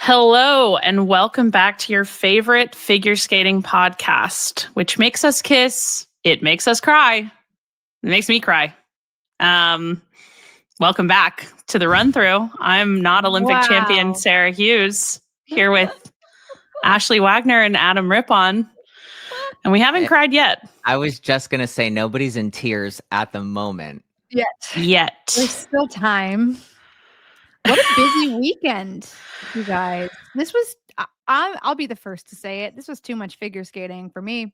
Hello, and welcome back to your favorite figure skating podcast, which makes us kiss. It makes us cry. It makes me cry. Welcome back to the run through. I'm not Olympic champion Sarah Hughes here with Ashley Wagner and Adam Rippon, and we haven't cried yet. I was just going to say nobody's in tears at the moment. Yet. There's still time. What a busy weekend, you guys. This was, I'll be the first to say it. This was too much figure skating for me.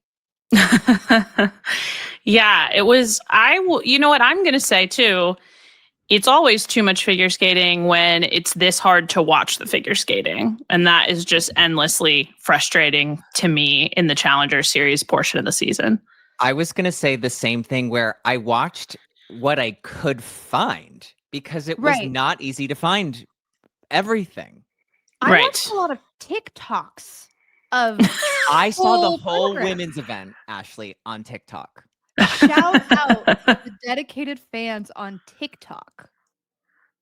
Yeah, it was. You know what I'm going to say too? It's always too much figure skating when it's this hard to watch the figure skating. And that is just endlessly frustrating to me in the Challenger Series portion of the season. I was going to say the same thing where I watched what I could find because it was not easy to find everything. I watched a lot of TikToks of I saw the whole women's event, Ashley, on TikTok. Shout out to the dedicated fans on TikTok.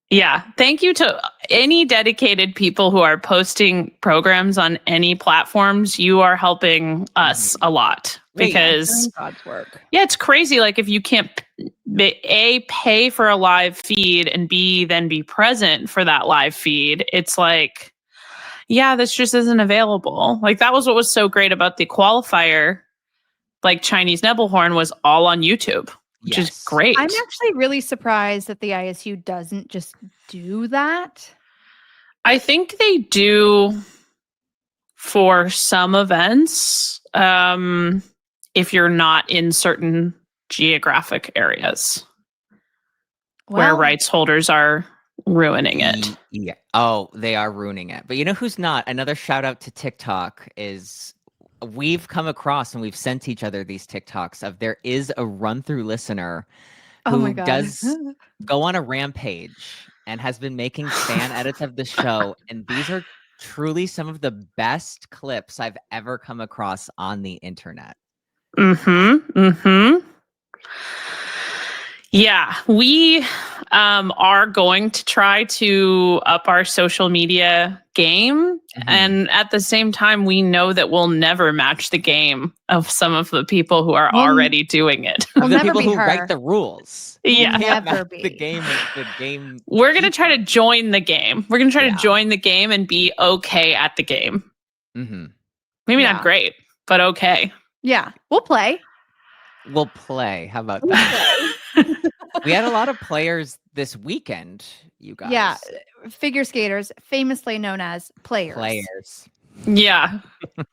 Yeah. Thank you to any dedicated people who are posting programs on any platforms. You are helping us a lot because God's work. Yeah, it's crazy. Like if you can't A, pay for a live feed and B, then be present for that live feed, it's like, yeah, this just isn't available. Like that was what was so great about the qualifier. Like Chinese Nebelhorn was all on YouTube, which is great. I'm actually really surprised that the ISU doesn't just do that. I think they do for some events, if you're not in certain geographic areas where rights holders are ruining it. Yeah. Oh, they are ruining it. But you know who's not? Another shout out to TikTok is we've come across and we've sent each other these TikToks of there is a run through listener who does go on a rampage and has been making fan edits of the show. And these are truly some of the best clips I've ever come across on the internet. Yeah, we are going to try to up our social media game. And at the same time, we know that we'll never match the game of some of the people who are already doing it. The people who write the rules. Yeah. Never be. The game is the game. We're going to try to join the game. We're going to try to join the game and be okay at the game. Maybe not great, but okay. Yeah, we'll play. We'll play. How about that? We had a lot of players this weekend, you guys. Yeah, figure skaters, famously known as players. Yeah.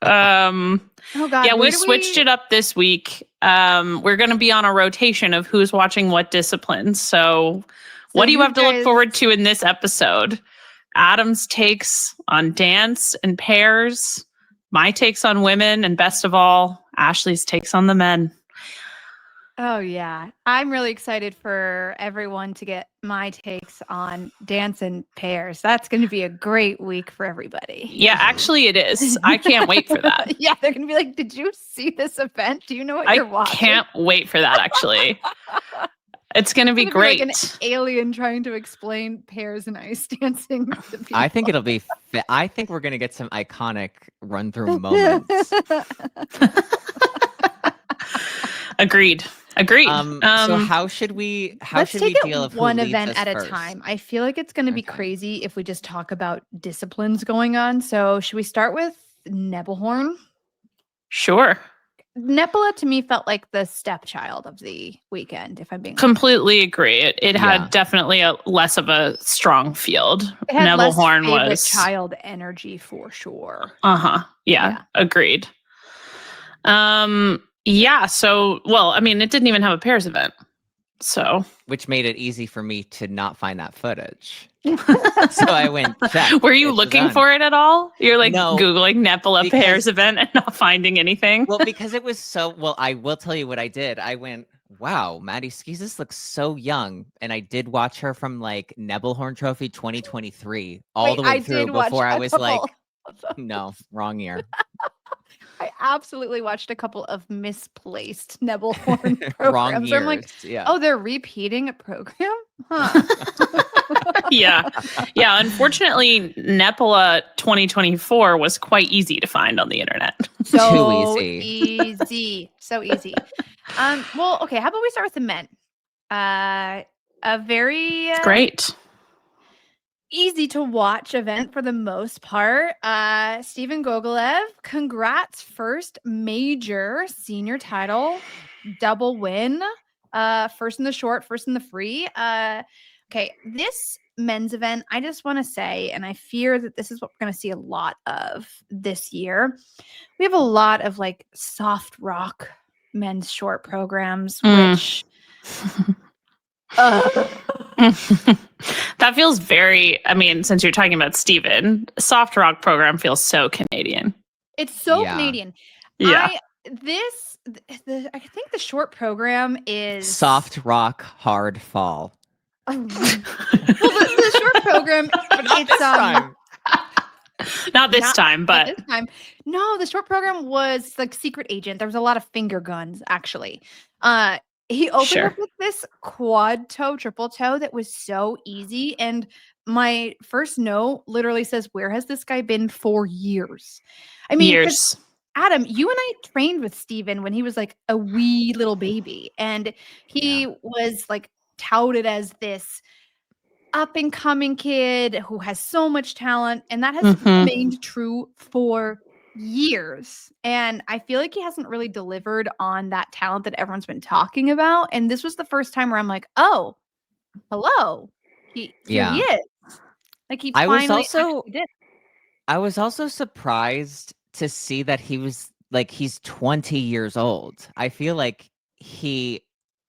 Oh God. Yeah, we switched it up this week. We're going to be on a rotation of who's watching what disciplines. So what do you have to look forward to in this episode? Adam's takes on dance and pairs, my takes on women, and best of all, Ashley's takes on the men. Oh, yeah. I'm really excited for everyone to get my takes on dance and pairs. That's going to be a great week for everybody. Yeah, actually it is. I can't wait for that. Yeah, they're going to be like, did you see this event? Do you know what you're watching? I can't wait for that, actually. It's going to be great. Like an alien trying to explain pairs and ice dancing to people. I think it'll be I think we're going to get some iconic run-through moments. Agreed. So how should we deal with one event at a time? I feel like it's going to be crazy if we just talk about disciplines going on. So should we start with Nebelhorn? Sure. Nepela to me felt like the stepchild of the weekend, if I'm being completely agree. It had definitely a less of a strong field. It had Nebelhorn was child energy for sure. Yeah, agreed. Yeah, so, well, I mean, it didn't even have a pairs event, so. Which made it easy for me to not find that footage. So I went, check. Were you looking for it at all? You're like Googling Nepela pairs event and not finding anything? Well, because it was I will tell you what I did. I went, wow, Maddie Skizis looks so young. And I did watch her from like Nebelhorn Trophy 2023 all the way through before I was like, no, wrong year. I absolutely watched a couple of misplaced Nebelhorn programs. Wrong years. I'm like, oh, they're repeating a program? Huh. Yeah. Unfortunately, Nepela 2024 was quite easy to find on the internet. So Too easy. So easy. Well, okay. How about we start with the men? A very Great. easy to watch event for the most part. Steven Gogolev, congrats. First major senior title, double win. First in the short, first in the free. Okay, this men's event, I just want to say, and I fear that this is what we're going to see a lot of this year. We have a lot of like soft rock men's short programs, which that feels very, I mean, since you're talking about Steven, soft rock program feels so Canadian. it's so Yeah. Canadian. Yeah. I think the short program is Soft rock, hard fall. Well, the short program, But not it's this time. Not this time, not but this time. No, the short program was like secret agent. There was a lot of finger guns, actually. He opened Sure. up with this quad toe, triple toe that was so easy. And my first note literally says, "Where has this guy been for years?" I mean, 'cause years. Adam, you and I trained with Steven when he was like a wee little baby, and he was like touted as this up and coming kid who has so much talent, and that has remained true for years. And I feel like he hasn't really delivered on that talent that everyone's been talking about. And this was the first time where I'm like, oh, hello, here he is. Like he finally actually did. I was also surprised to see that he was like he's 20 years old. I feel like he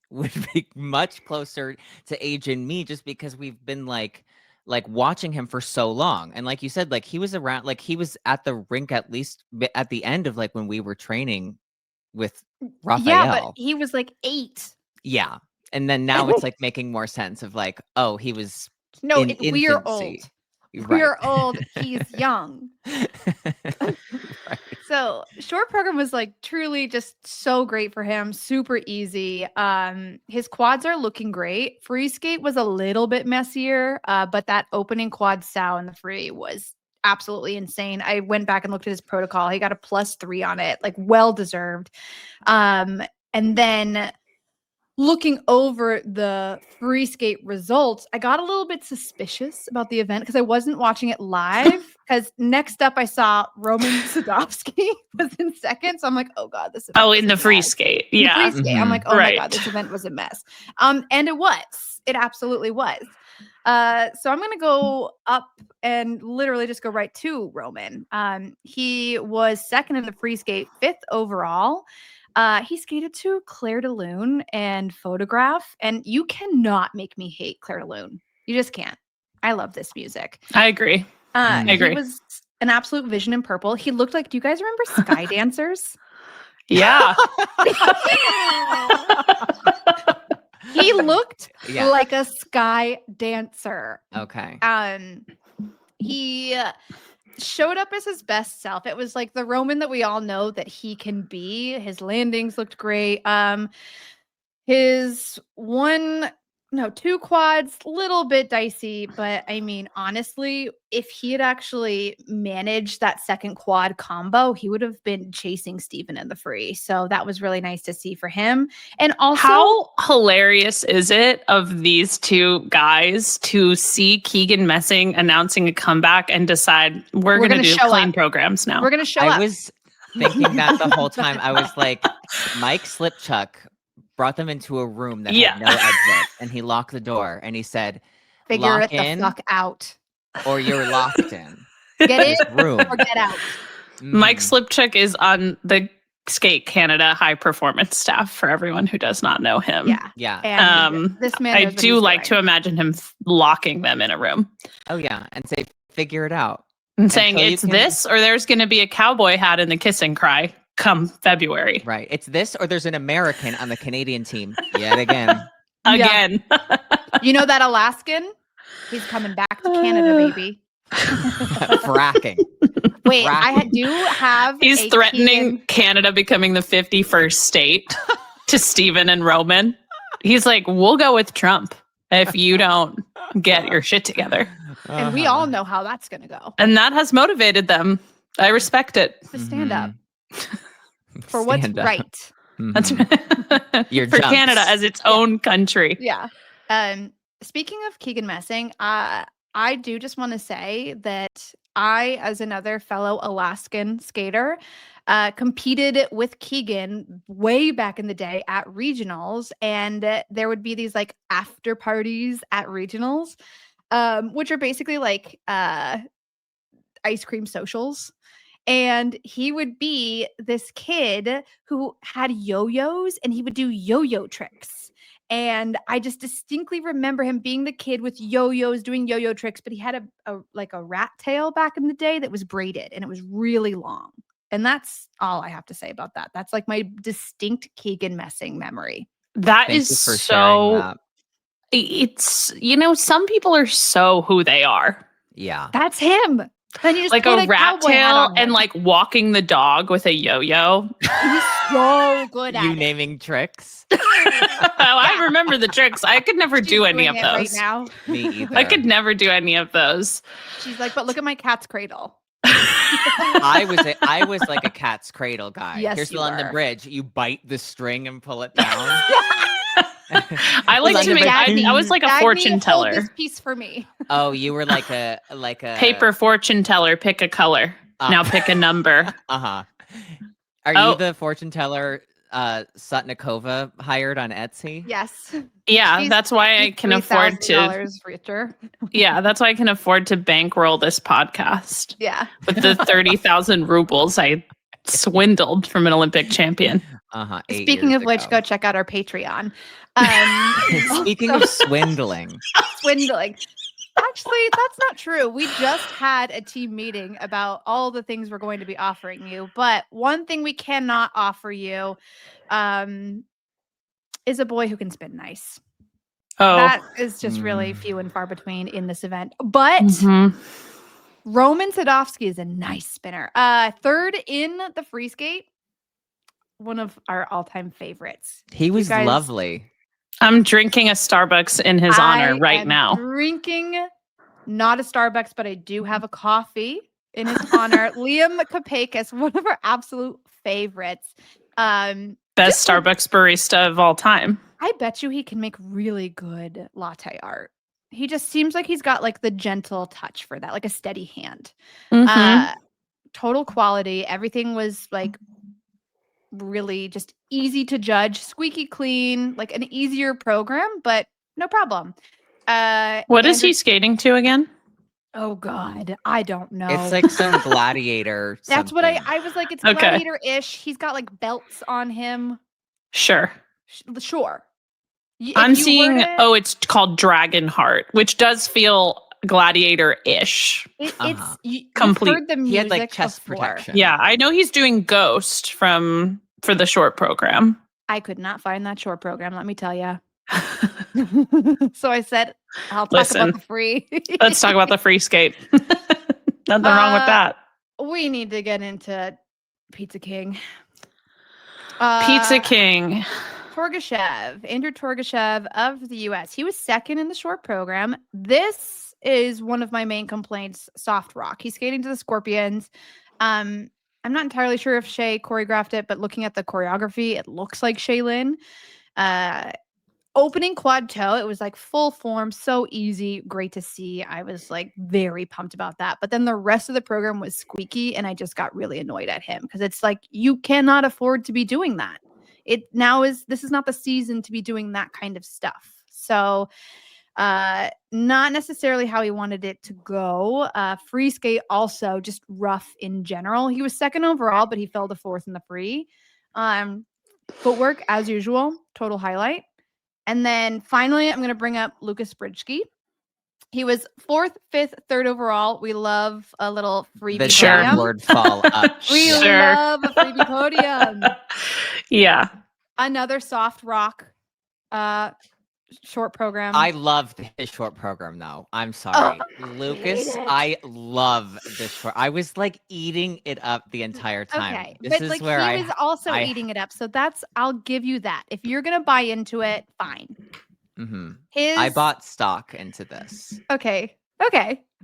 would be much closer to age in me just because we've been like watching him for so long. And like you said, like he was around, like he was at the rink at least at the end of like when we were training with Raphael. Yeah, but he was like 8. Yeah. And then now it's like making more sense of like, oh, he was No, in we're infancy. old. Right. We're old. He's young. Right. So short program was like truly just so great for him. Super easy. His quads are looking great. Free skate was a little bit messier, but that opening quad sow in the free was absolutely insane. I went back and looked at his protocol. He got a +3 on it, like well deserved. And then looking over the free skate results, I got a little bit suspicious about the event because I wasn't watching it live. Because next up, I saw Roman Sadovsky was in second. So I'm like, oh God, this event was in a the free mess. skate. In the Yeah. free skate. I'm like, oh Right. my God, this event was a mess. And it was. It absolutely was. So I'm going to go up and literally just go right to Roman. He was second in the free skate, 5th overall. He skated to Claire de Lune and Photograph, and you cannot make me hate Claire de Lune. You just can't. I love this music. I agree. I agree. He was an absolute vision in purple. He looked like, do you guys remember Sky Dancers? Yeah. He looked like a sky dancer. Okay. He showed up as his best self. It was like the Roman that we all know that he can be. His landings looked great. His 2 quads, little bit dicey, but I mean, honestly, if he had actually managed that second quad combo, he would have been chasing Steven in the free. So that was really nice to see for him. And also, how hilarious is it of these two guys to see Keegan Messing announcing a comeback and decide we're going to do clean programs now? We're going to show up. I was thinking that the whole time. I was like, Mike Slipchuk brought them into a room that had no exit, and he locked the door, and he said, "Figure it the fuck out, or you're locked in. Get in room or get out." Mike Slipchuk is on the Skate Canada high performance staff. For everyone who does not know him, yeah. And this man, I do like to imagine him locking them in a room. Oh yeah, and say, "Figure it out," and saying it's this, or there's going to be a cowboy hat in the kiss and cry come February. Right. It's this, or there's an American on the Canadian team yet again. Again. You know that Alaskan? He's coming back to Canada, baby. Fracking. Wait, I do have. He's threatening Canada becoming the 51st state to Steven and Roman. He's like, we'll go with Trump if you don't get your shit together. And we all know how that's going to go. And that has motivated them. I respect it. To stand up for Stand what's up. right. That's Your for jumps. Canada as its own country. Yeah. Speaking of Keegan Messing, I do just want to say that I, as another fellow Alaskan skater, competed with Keegan way back in the day at regionals, and there would be these like after parties at regionals, which are basically like ice cream socials. And he would be this kid who had yo-yos and he would do yo-yo tricks. And I just distinctly remember him being the kid with yo-yos doing yo-yo tricks, but he had a rat tail back in the day that was braided and it was really long. And that's all I have to say about that. That's like my distinct Keegan Messing memory. That Thank is you for sharing that. It's, some people are so who they are. Yeah. That's him. Then you just Like put a rat cowboy hat tail on and him. like walking the dog with a yo-yo. He's so good at You it. naming tricks? I remember the tricks. I could never She's do any of doing it right those. now. Me either. I could never do any of those. She's like, but look at my cat's cradle. I was like a cat's cradle guy. Yes, Here's the you London were. Bridge. You bite the string and pull it down. I like Like to a make. vacuum. I was like a Dagny, fortune hold teller, this piece for me. Oh, you were like a paper fortune teller. Pick a color. Now pick a number. Uh-huh. Are Oh. you the fortune teller Sutnikova hired on Etsy? Yes. Yeah, She's- that's why I she's can afford to. $3,000 richer. Yeah, that's why I can afford to bankroll this podcast Yeah. with the 30,000 rubles I swindled from an Olympic champion. Uh-huh. Speaking of which, go check out our Patreon. Speaking also- of swindling. swindling. Actually, that's not true. We just had a team meeting about all the things we're going to be offering you. But one thing we cannot offer you is a boy who can spin nice. Oh, That is just really few and far between in this event. But mhm. Roman Sadovsky is a nice spinner. Third in the free skate. One of our all-time favorites. He was guys- lovely. I'm drinking a Starbucks in his honor I right am now. Drinking not a Starbucks, but I do have a coffee in his honor. Liam Kapakis, one of our absolute favorites. Best just like- Starbucks barista of all time. I bet you he can make really good latte art. He just seems like he's got like the gentle touch for that, like a steady hand. Mhm. Total quality. Everything was like really just easy to judge, squeaky clean, like an easier program, but no problem. What is Andrew- he skating to again? Oh God, I don't know. It's like some gladiator. That's what something. I was like. It's Okay. gladiator-ish. He's got like belts on him. Sure. Sure. I'm seeing, it's called Dragon Heart, which does feel gladiator-ish. Uh-huh. You've Complete. heard the music He had like chest before. protection. Yeah, I know he's doing Ghost for the short program. I could not find that short program. Let me tell you. So I said, I'll talk Listen, about the free. Let's talk about the free skate. Nothing wrong with that. We need to get into Pizza King. Pizza King. Torgashev, Andrew Torgashev of the US. He was second in the short program. This is one of my main complaints, soft rock. He's skating to the Scorpions. I'm not entirely sure if Shay choreographed it, but looking at the choreography, it looks like Shaylin. Opening quad toe, it was like full form, so easy, great to see. I was like very pumped about that. But then the rest of the program was squeaky, and I just got really annoyed at him because it's like you cannot afford to be doing that. This is not the season to be doing that kind of stuff. So not necessarily how he wanted it to go. Free skate also just rough in general. He was second overall, but he fell to fourth in the free. Footwork as usual, total highlight. And then finally, I'm going to bring up Lucas Bridgski. He was fourth, fifth, third overall. We love a little freebie The Sure. podium. word fall up. We Sure. love a freebie podium. Yeah. Another soft rock short program. I loved his short program though. I'm sorry. Lucas, hate it. I love this short. I was like eating it up the entire time. Okay, This but is like where he was also I- eating it up. So I'll give you that. If you're gonna buy into it, fine. Mm-hmm. His I bought stock into this. Okay.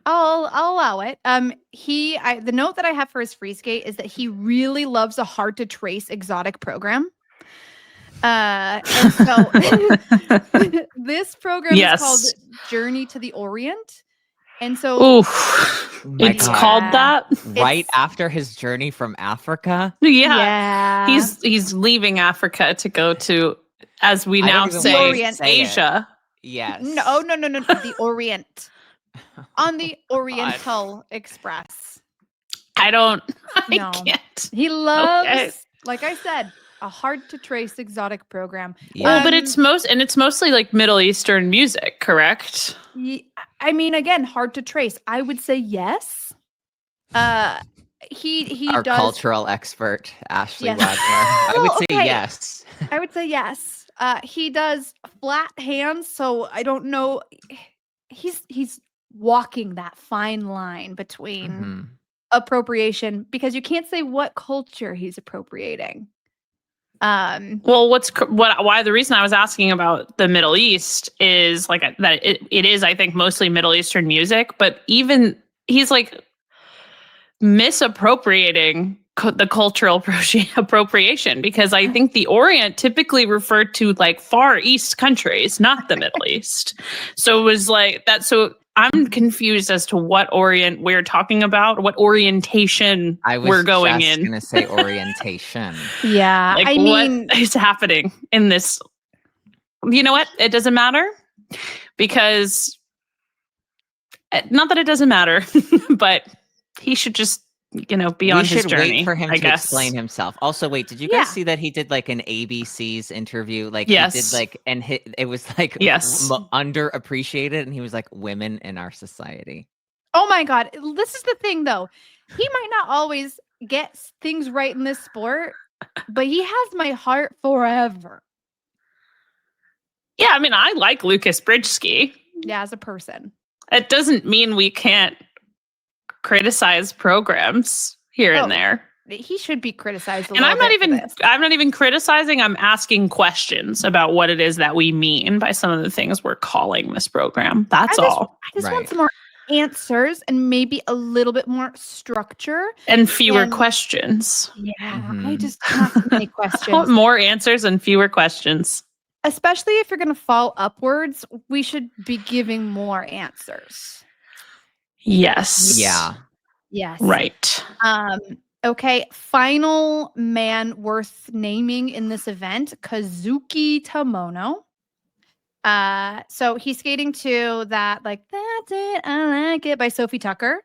I'll allow it. The note that I have for his free skate is that he really loves a hard to trace exotic program. And so this program is called Yes. Journey to the Orient. And so Oof. My It's God. called that. Right It's- after his journey from Africa. Yeah. He's leaving Africa to go to, as we I don't now even say, The Orient. say it. Asia. Yes. No, the Orient. On the God. Oriental Express. I No. can't. He loves, Okay. like I said, a hard to trace exotic program. Yeah. Well, but it's mostly like Middle Eastern music, correct? I mean, again, hard to trace. I would say yes. He Our does. cultural expert, Ashley Yes. Wagner. I would Well, say okay. yes. I would say yes. He does flat hands, so I don't know. He's walking that fine line between Mhm. appropriation, because you can't say what culture he's appropriating. Well, why the reason I was asking about the Middle East is like that it is, I think, mostly Middle Eastern music, but even he's like misappropriating the cultural appropriation, because I think the Orient typically referred to like Far East countries, not the Middle East. So it was like that. So I'm confused as to what Orient we're talking about, what orientation I was we're going just in. gonna say orientation. Yeah, Like, I mean, what is happening in this? You know what? It doesn't matter, because not that it doesn't matter, but he should just, be on his journey. Wait for him I to guess. explain himself. Also, wait, did you Yeah. guys see that he did like an ABC's interview? Like Yes. he did like, and it was like Yes. underappreciated, and he was like, women in our society. oh my God, this is the thing though. He might not always get things right in this sport, but he has my heart forever. Yeah, I mean, I like Lucas Bridgeski. Yeah, as a person. It doesn't mean we can't criticize programs here Oh, and there. He should be criticized a And little I'm not bit for even this. I'm not even criticizing. I'm asking questions about what it is that we mean by some of the things we're calling this program. That's all. I just want Right. some more answers and maybe a little bit more structure. And fewer And- questions. Yeah, I Mhm. just not too many I want questions. more answers and fewer questions. Especially if you're going to fall upwards, we should be giving more answers. Yes. Yeah. Yes. Right. Okay, final man worth naming in this event, Kazuki Tomono. So he's skating to that, like, that's it, I like it by Sophie Tucker.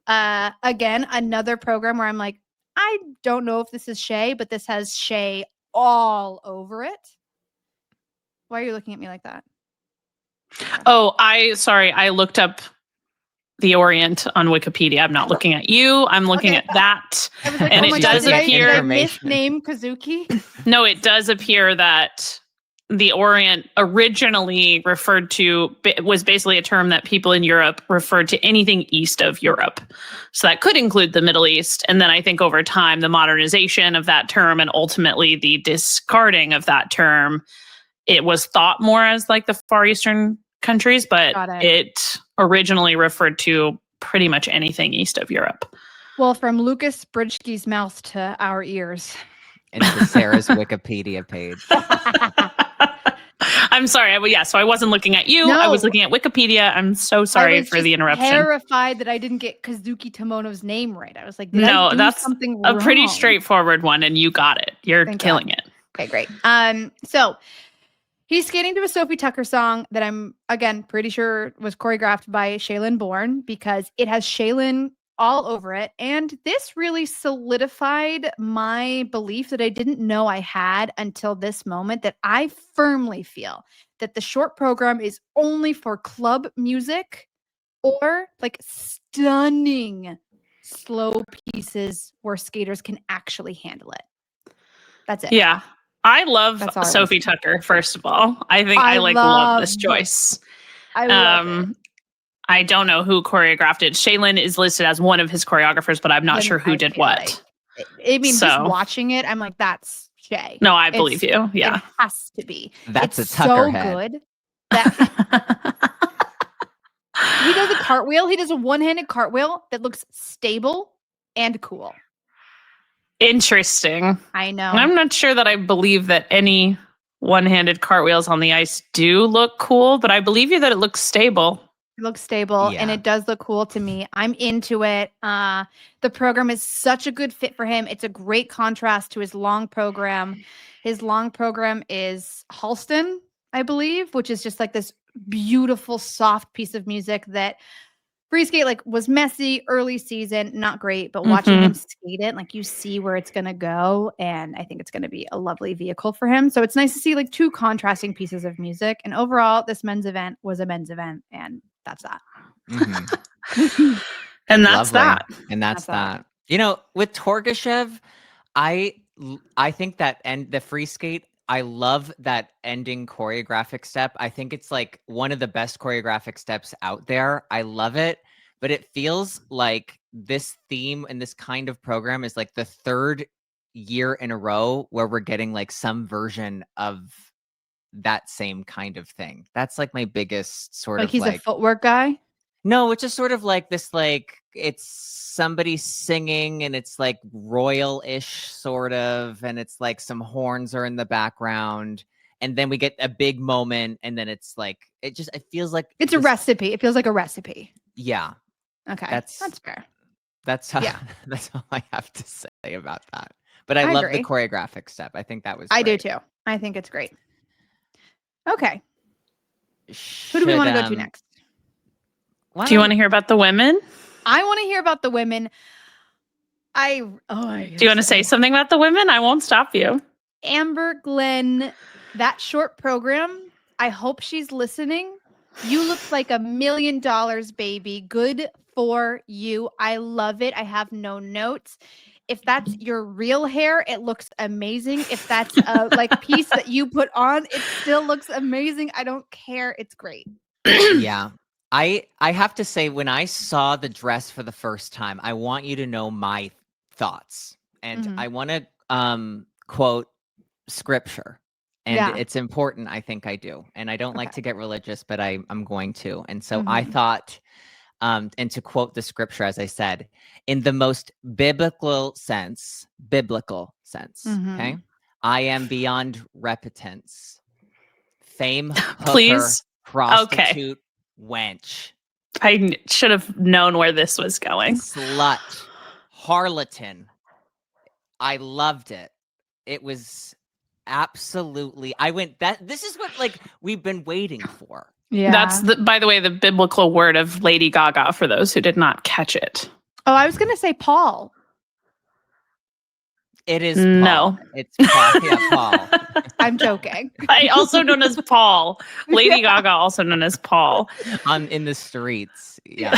Again, another program where I'm like, I don't know if this is Shay, but this has Shay all over it. Why are you looking at me like that? Oh, I looked up the Orient on Wikipedia. I'm not looking at you. I'm looking Okay. at that. I was like, And oh it my does God, did appear- I Information. misname Kazuki? No, it does appear that the Orient originally was basically a term that people in Europe referred to anything east of Europe. So that could include the Middle East. And then I think over time, the modernization of that term and ultimately the discarding of that term, it was thought more as like the Far Eastern countries, but Got it. it originally referred to pretty much anything east of Europe. Well, from Lucas Bridgeski's mouth to our ears. Into Sarah's Wikipedia page. I'm sorry. So I wasn't looking at you. I was No. looking at Wikipedia. I'm so I sorry was for the just interruption. terrified that I didn't get Kazuki Tomono's name right. I was like, did I No, do that's something a pretty wrong? straightforward one, and you got it. You're Thank killing it. Okay, great. So he's skating to a Sophie Tucker song that I'm, again, pretty sure was choreographed by Shaylin Bourne, because it has Shaylin all over it. And this really solidified my belief that I didn't know I had until this moment, that I firmly feel that the short program is only for club music or like stunning slow pieces where skaters can actually handle it. That's it. Yeah. I love That's all I Sophie wanna say. Tucker, first of all. I think I I love this love- choice. I love it. I don't know who choreographed it. Shaylin is listed as one of his choreographers, but I'm not Then sure who I did feel what. like- I mean, just So- watching it, I'm like, that's Shay. No, I believe you. Yeah. It has to be. That's It's a Tucker so head. good. He does a cartwheel. He does a one-handed cartwheel that looks stable and cool. Interesting. I know. I'm not sure that I believe that any one-handed cartwheels on the ice do look cool, but I believe you that it looks stable. It looks stable and it does look cool to me. I'm into it. The program is such a good fit for him. It's a great contrast to his long program. His long program is Halston, I believe, which is just like this beautiful, soft piece of music that free skate like was messy early season, not great, but watching him skate it, like you see where it's going to go. And I think it's going to be a lovely vehicle for him. So it's nice to see like two contrasting pieces of music. And overall, this men's event was a men's event. And that's that. And that's that. And that's that. You know, with Torgashev, I think that the free skate, I love that ending choreographic step. I think it's like one of the best choreographic steps out there. I love it, but it feels like this theme and this kind of program is like the third year in a row where we're getting like some version of that same kind of thing. That's like my biggest sort of he's a footwork guy. No, it's just sort of like this, like it's somebody singing and it's like royal-ish sort of, and it's like some horns are in the background, and then we get a big moment, and then it's like it feels like it's a recipe. It feels like a recipe. Yeah. Okay. That's fair. That's all I have to say about that. But I love the choreographic step. I think that was great. I do too. I think it's great. Okay. Who do we want to go to next? Do you want to hear about the women? I want to hear about the women. Do you want to say something about the women? I won't stop you. Amber Glenn, that short program, I hope she's listening. You look like $1 million, baby. Good for you. I love it. I have no notes. If that's your real hair, it looks amazing. If that's a like piece that you put on, it still looks amazing. I don't care. It's great. Yeah. I have to say, when I saw the dress for the first time, I want you to know my thoughts. And I want to quote scripture. And it's important, I think I do. And I don't like to get religious, but I'm going to. And so I thought, and to quote the scripture, as I said, in the most biblical sense, okay? I am beyond repentance. Fame, hooker, please, prostitute, wench. I should have known where this was going. Slut, harlatan. I loved it. It was absolutely. This is what like we've been waiting for. Yeah. That's by the way, the biblical word of Lady Gaga for those who did not catch it. Oh, I was going to say Paul. It is Paul. No. It's Paul. Yeah, Paul. I'm joking. Also known as Paul. Lady Gaga, also known as Paul. In the streets. Yeah.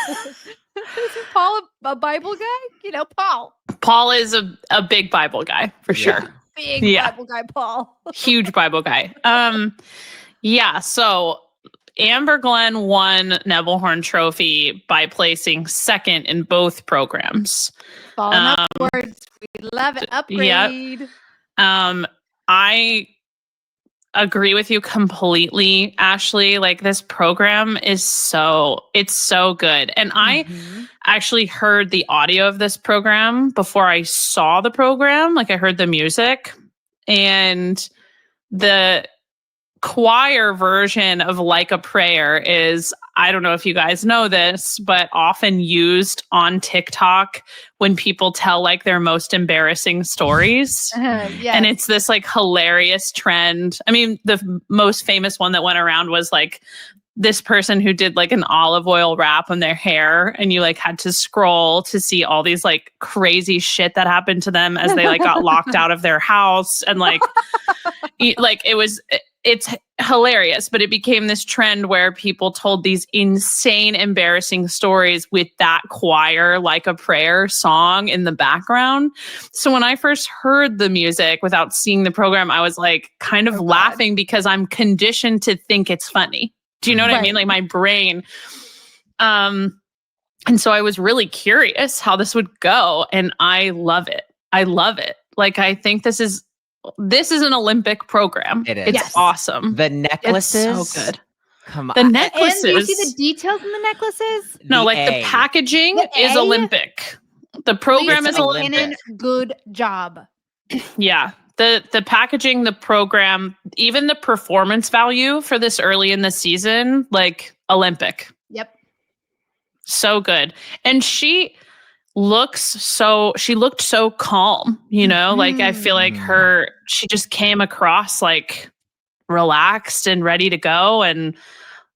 Isn't Paul a Bible guy? You know, Paul. Paul is a big Bible guy, for sure. Big Bible guy, Paul. Huge Bible guy. So Amber Glenn won Nebelhorn Trophy by placing second in both programs. Falling upwards. We love it. Upgrade. Yep. I agree with you completely, Ashley. Like, this program is so good. And I actually heard the audio of this program before I saw the program. Like, I heard the music, and the choir version of Like a Prayer is, I don't know if you guys know this, but often used on TikTok when people tell like their most embarrassing stories. Yes. And it's this like hilarious trend. I mean, the most famous one that went around was like this person who did like an olive oil wrap on their hair, and you like had to scroll to see all these like crazy shit that happened to them as they like got locked out of their house, and like it's hilarious, but it became this trend where people told these insane, embarrassing stories with that choir Like a Prayer song in the background. So when I first heard the music without seeing the program, I was like kind of laughing because I'm conditioned to think it's funny. Do you know what I mean? Like my brain. And so I was really curious how this would go, and I love it. Like, I think this is this is an Olympic program. It is. It's Yes. awesome. The It's necklaces. so good. Come on. The And do you necklaces. see the details in the necklaces? No, The like the A. packaging The is A? Olympic. The program Lisa is Olympic. McKinnon, good job. Yeah. The packaging, the program, even the performance value for this early in the season, like Olympic. Yep. So good. And she looked so calm, you know? Like I feel like she just came across like relaxed and ready to go. And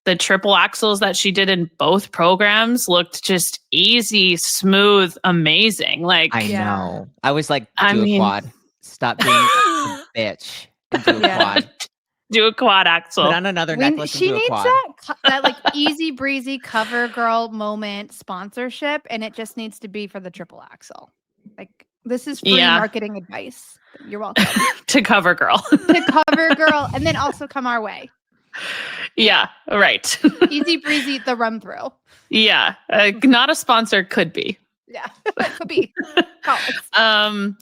the triple axels that she did in both programs looked just easy, smooth, amazing. Like I Yeah. know. I was like, I do a mean- quad. Stop being a bitch and do a Yeah. quad. do a quad axle. Put on another necklace She and do a needs quad. that like easy breezy cover girl moment sponsorship, and it just needs to be for the triple axle. Like this is free Yeah. marketing advice. You're welcome. To cover girl. To cover girl, and then also come our way. Yeah, right. Easy breezy, the run through. Yeah, not a sponsor, could be. Yeah, could be. Call us.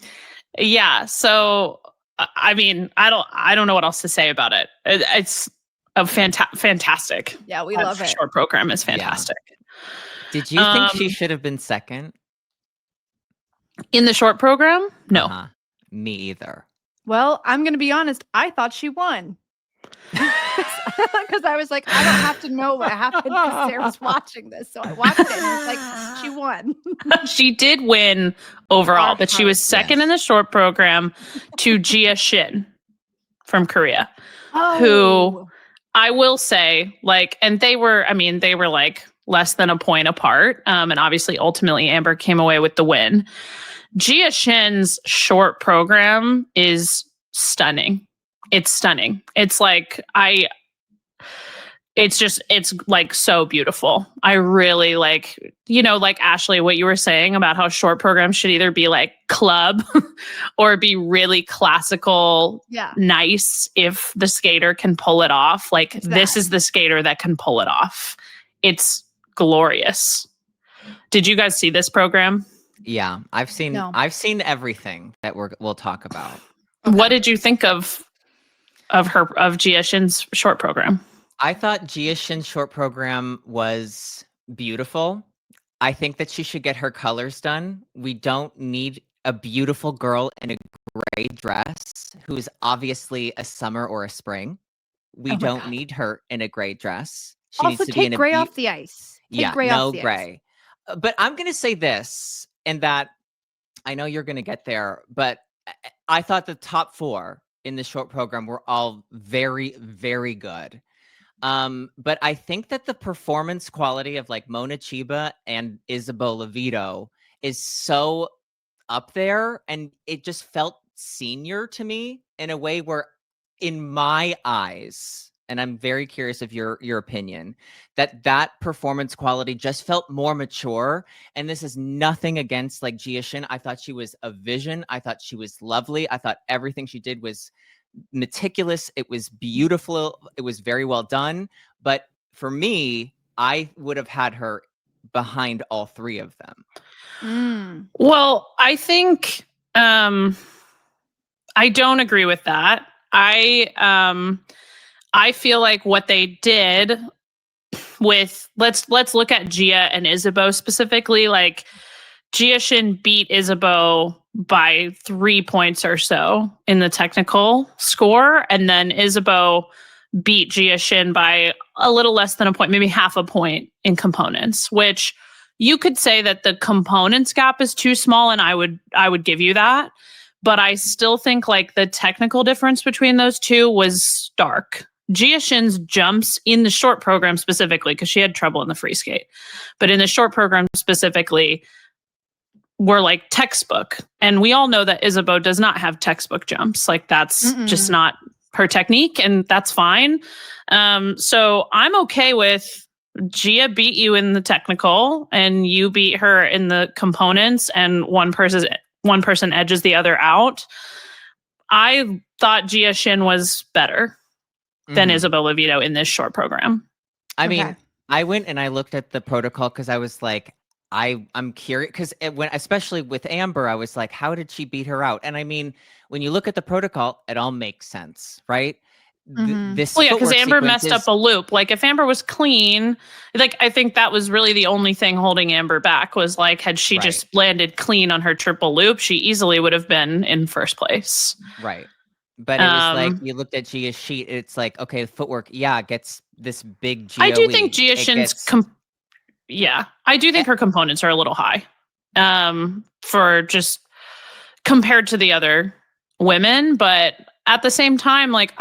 Yeah. So, I mean, I don't know what else to say about it. It's a fantastic. Yeah, we That love it. short program is fantastic. Did you think she should have been second? In the short program? No. Uh-huh. Me either. Well, I'm going to be honest. I thought she won. Because I was like, I don't have to know what happened because Sarah's watching this. So I watched it and it's like, she won. She did win overall, Our but she was hearts, second yes. in the short program to Jia Shin from Korea. Oh. I will say, like, and they were like less than a point apart. And obviously, ultimately, Amber came away with the win. Jia Shin's short program is stunning. It's stunning. It's like, it's like so beautiful. I really like, like Ashley, what you were saying about how short programs should either be like club or be really classical, Yeah. nice if the skater can pull it off. Like It's this that. is the skater that can pull it off. It's glorious. Did you guys see this program? Yeah, I've seen everything that we'll talk about. Okay. What did you think of Jia Shin's short program? I thought Jia Shin's short program was beautiful. I think that she should get her colors done. We don't need a beautiful girl in a gray dress who is obviously a summer or a spring. We Oh my don't God. need her in a gray dress. She Also, needs to be in take a gray off the ice. Take gray no off the ice. gray. But I'm going to say this, and that I know you're going to get there, but I thought the top 4 in the short program were all very, very good. But I think that the performance quality of like Mona Chiba and Isabeau Levito is so up there, and it just felt senior to me in a way where, in my eyes, and I'm very curious of your opinion, that performance quality just felt more mature. And this is nothing against like Jia Shin. I thought she was a vision. I thought she was lovely. I thought everything she did was meticulous. It was beautiful. It was very well done. But for me, I would have had her behind all 3 of them. Well, I think I don't agree with that. I feel like what they did with let's look at Gia and Isabeau specifically. Like Jia Shin beat Isabeau by 3 points or so in the technical score, and then Isabeau beat Jia Shin by a little less than a point, maybe half a point in components, which you could say that the components gap is too small, and I would give you that. But I still think like the technical difference between those two was stark. Jia Shin's jumps in the short program specifically, because she had trouble in the free skate, but in the short program specifically were like textbook. And we all know that Isabeau does not have textbook jumps. Like that's just not her technique, and that's fine. So I'm okay with Gia beat you in the technical and you beat her in the components, and one person edges the other out. I thought Jia Shin was better than Isabeau Levito in this short program. I mean, I went and I looked at the protocol because I was like, I'm curious because especially with Amber, I was like, how did she beat her out? And I mean, when you look at the protocol, it all makes sense, right? This Well, yeah, because footwork Amber sequence messed up a loop. Like if Amber was clean, like I think that was really the only thing holding Amber back was like had she Right. just landed clean on her triple loop, she easily would have been in first place. Right. But it was like you looked at Gia's sheet, it's like, okay, footwork, yeah, gets this big GOE. I do think Gia It Shin's gets- I do think her components are a little high. For just compared to the other women, but at the same time, like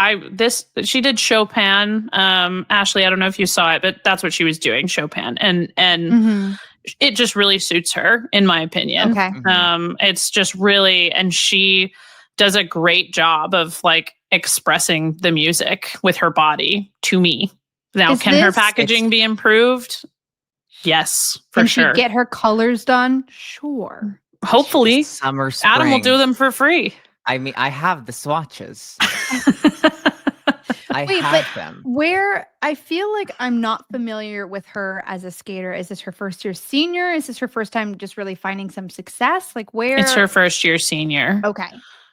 she did Chopin. Ashley, I don't know if you saw it, but that's what she was doing, Chopin. And it just really suits her, in my opinion. Okay. It's just really, and she does a great job of like expressing the music with her body to me. Now, Is can her this- packaging be improved? Yes, for Can sure. she get her colors done? Sure. Hopefully, summer, spring. Adam will do them for free. I mean, I have the swatches. I Wait, have but them. where I feel like I'm not familiar with her as a skater. Is this her first year senior? Is this her first time just really finding some success? Like where? It's her first year senior. Okay.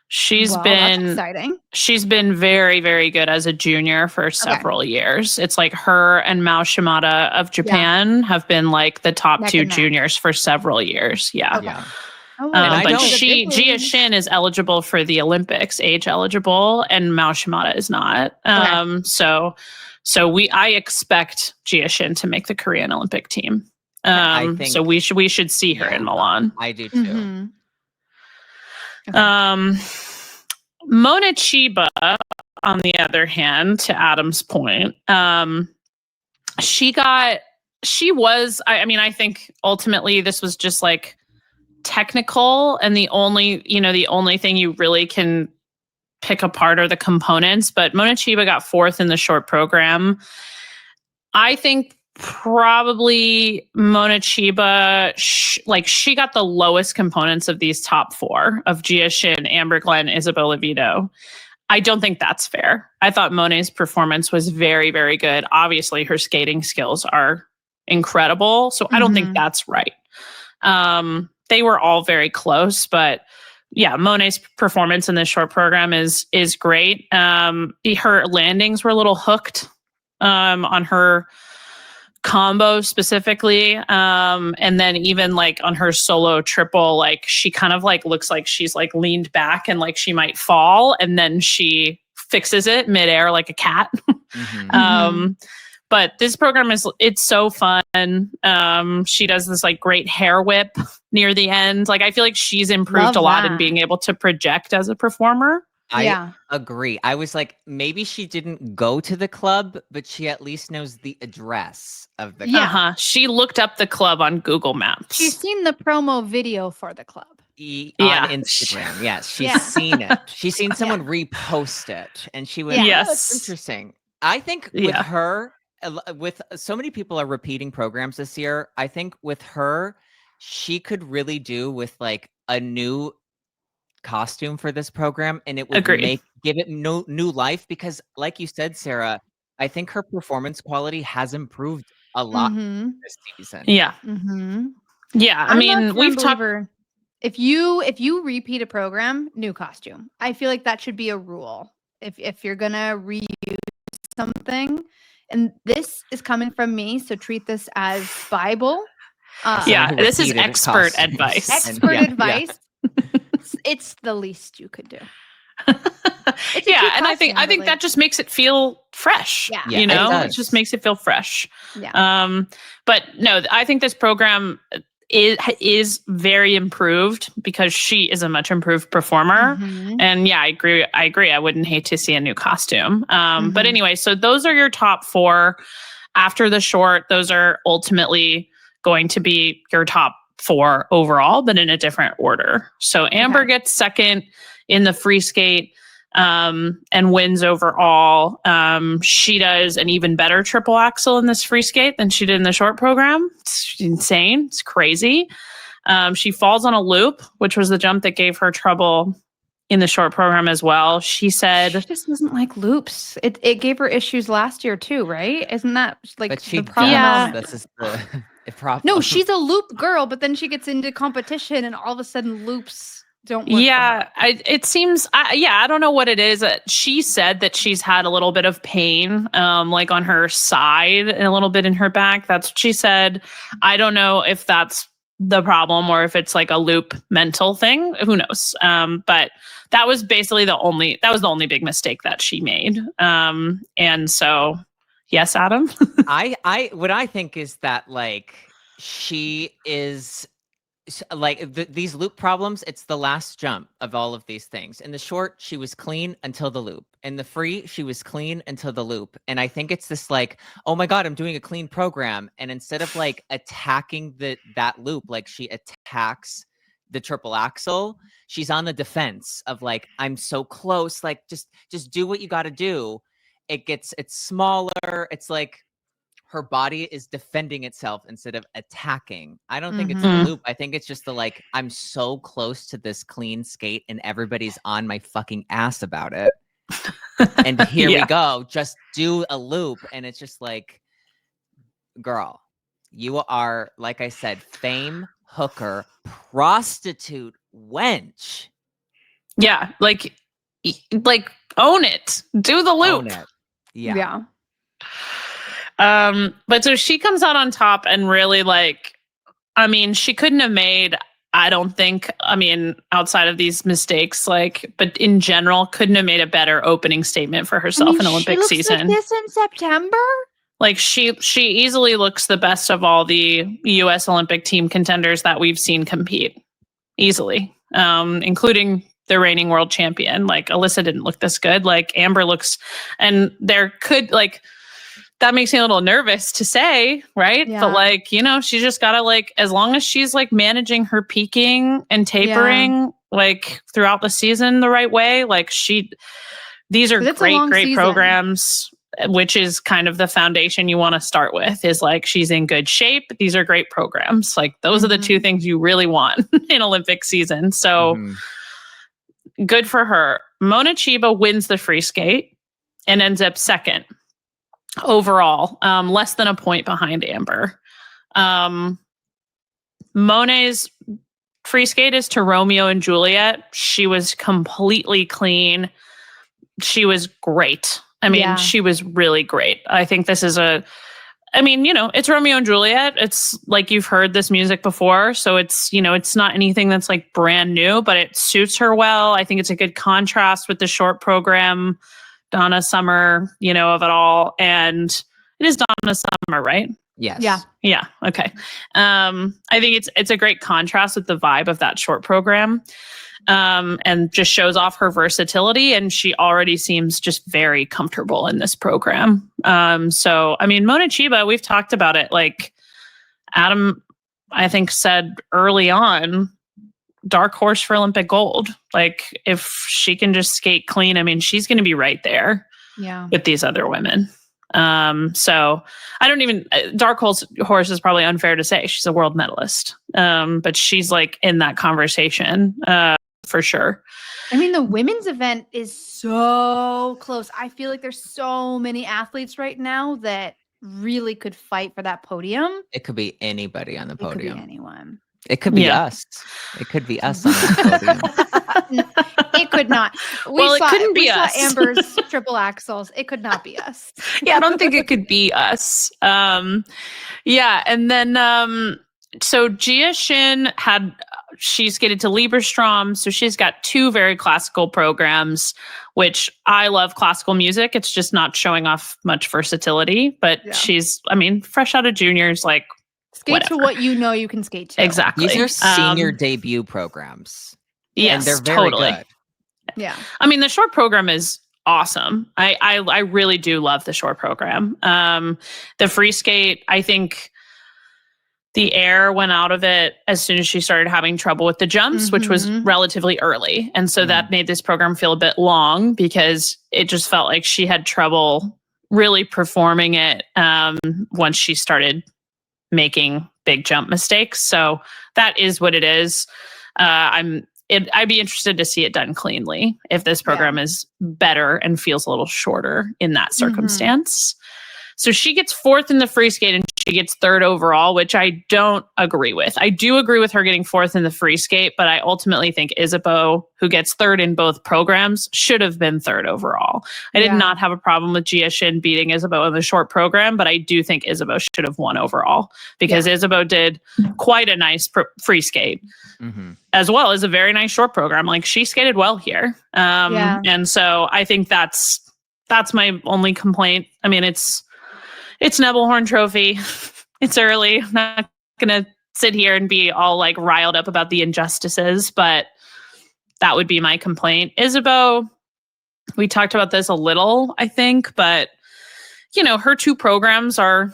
She's Well, that's been exciting. she's been very, very good as a junior for several years. It's like her and Mao Shimada of Japan have been like the top Neck two and neck. juniors for several years. Yeah. Okay. Yeah. Oh, And I But don't- Gia Shin is eligible for the Olympics, age eligible, and Mao Shimada is not. So I expect Gia Shin to make the Korean Olympic team. I think- So we should see her in Milan. I do too. Mhm. Okay. Mona Chiba, on the other hand, to Adam's point, I think ultimately this was just like technical, and the only thing you really can pick apart are the components. But Mona Chiba got fourth in the short program. I think probably Mona Chiba, she got the lowest components of these top four of Gia Shin, Amber Glenn, Isabella Vito. I don't think that's fair. I thought Monet's performance was very, very good. Obviously, her skating skills are incredible. So I don't think that's right. They were all very close, but yeah, Monet's performance in this short program is great. Her landings were a little hooked on her combo specifically, and then even like on her solo triple, like she kind of like looks like she's like leaned back and like she might fall, and then she fixes it midair like a cat. But this program it's so fun. She does this like great hair whip near the end. Like I feel like she's improved a lot in being able to project as a performer. I agree. I was like, maybe she didn't go to the club, but she at least knows the address of the club. She looked up the club on Google Maps. She's seen the promo video for the club. On Instagram. Yes, she's seen it. She's seen someone repost it, and she went, Yes. that's interesting. I think with her, with so many people are repeating programs this year, I think with her, she could really do with like a new costume for this program, and it would give it new life, because like you said, Sarah, I think her performance quality has improved a lot this season. Yeah. I mean, we've talked. If you repeat a program, new costume. I feel like that should be a rule. If you're gonna reuse something, and this is coming from me, so treat this as Bible. This is expert advice. Expert advice. It's the least you could do. And I think that just makes it feel fresh. Yeah. It just makes it feel fresh. Yeah. But no, I think this program is very improved because she is a much improved performer. And yeah, I agree. I wouldn't hate to see a new costume. But anyway, so those are your top four. After the short, those are ultimately going to be your top four overall, but in a different order. So Amber gets second in the free skate and wins overall. She does an even better triple axel in this free skate than she did in the short program. It's insane. It's crazy. She falls on a loop, which was the jump that gave her trouble in the short program as well. She said she just doesn't like loops. It gave her issues last year too, right? Isn't that like but she the problem? This is the No, she's a loop girl, but then she gets into competition and all of a sudden loops don't work. Yeah, it seems, I don't know what it is. She said that she's had a little bit of pain, like on her side and a little bit in her back. That's what she said. I don't know if that's the problem or if it's like a loop mental thing. Who knows? But that was basically the only big mistake that she made. And so, yes, Adam. What I think is that like she is like these loop problems, it's the last jump of all of these things. In the short, she was clean until the loop. In the free, she was clean until the loop. And I think it's this like, oh my God, I'm doing a clean program. And instead of like attacking that loop, like she attacks the triple axel, she's on the defense of like, I'm so close, like just do what you got to do. It's smaller. It's like her body is defending itself instead of attacking. I don't think it's the loop. I think it's just the like, I'm so close to this clean skate and everybody's on my fucking ass about it. And here we go. Just do a loop. And it's just like, girl, you are, like I said, fame, hooker, prostitute, wench. Yeah, like own it. Do the loop. Own it. Yeah. But so she comes out on top and really she couldn't have made, I don't think, outside of these mistakes, but in general, couldn't have made a better opening statement for herself in Olympic season. Like this in September? Like she easily looks the best of all the U.S. Olympic team contenders that we've seen compete. Easily. Including the reigning world champion. Like Alyssa didn't look this good. Like Amber looks, and there could that makes me a little nervous to say, right? Yeah. But she's just gotta as long as she's managing her peaking and tapering throughout the season the right way, these are great programs, which is kind of the foundation you want to start with is she's in good shape. These are great programs. Those are the two things you really want in Olympic season. So good for her. Mona Chiba wins the free skate and ends up second overall, less than a point behind Amber. Monet's free skate is to Romeo and Juliet. She was completely clean. She was great. She was really great. I think this is it's Romeo and Juliet. It's you've heard this music before. So it's, it's not anything that's brand new, but it suits her well. I think it's a good contrast with the short program. Donna Summer, of it all. And it is Donna Summer, right? Yes. Yeah. Okay. I think it's a great contrast with the vibe of that short program. And just shows off her versatility. And she already seems just very comfortable in this program. Mona Chiba, we've talked about it. Adam, I think, said early on, dark horse for Olympic gold. If she can just skate clean, she's going to be right there with these other women. So I don't even, dark horse is probably unfair to say. She's a world medalist. But she's in that conversation, for sure. The women's event is so close. I feel like there's so many athletes right now that really could fight for that podium. It could be anybody on the podium. It could be anyone. It could be us. It could be us on the podium. It could not. It couldn't be us. We saw Amber's triple axels. It could not be us. Yeah, I don't think it could be us. And then so Jia Shin she skated to Lieberstrom, so she's got two very classical programs, which I love classical music. It's just not showing off much versatility, but she's, fresh out of juniors, skate whatever. to what you can skate to. Exactly. These are senior debut programs. Yes, and they're very totally. Good. Yeah. The short program is awesome. I really do love the short program. The free skate, I think the air went out of it as soon as she started having trouble with the jumps, which was relatively early. And so that made this program feel a bit long because it just felt like she had trouble really performing it once she started making big jump mistakes. So that is what it is. I'd be interested to see it done cleanly if this program is better and feels a little shorter in that circumstance. So she gets fourth in the free skate and she gets third overall, which I don't agree with. I do agree with her getting fourth in the free skate, but I ultimately think Isabeau, who gets third in both programs, should have been third overall. I did not have a problem with Jia Shin beating Isabeau in the short program, but I do think Isabeau should have won overall because Isabeau did quite a nice free skate. As well as a very nice short program. Like, she skated well here. And so I think that's my only complaint. I mean, it's Nebelhorn Trophy. It's early. I'm not going to sit here and be all like riled up about the injustices, but that would be my complaint. Isabeau, we talked about this a little, I think, but you know, her two programs are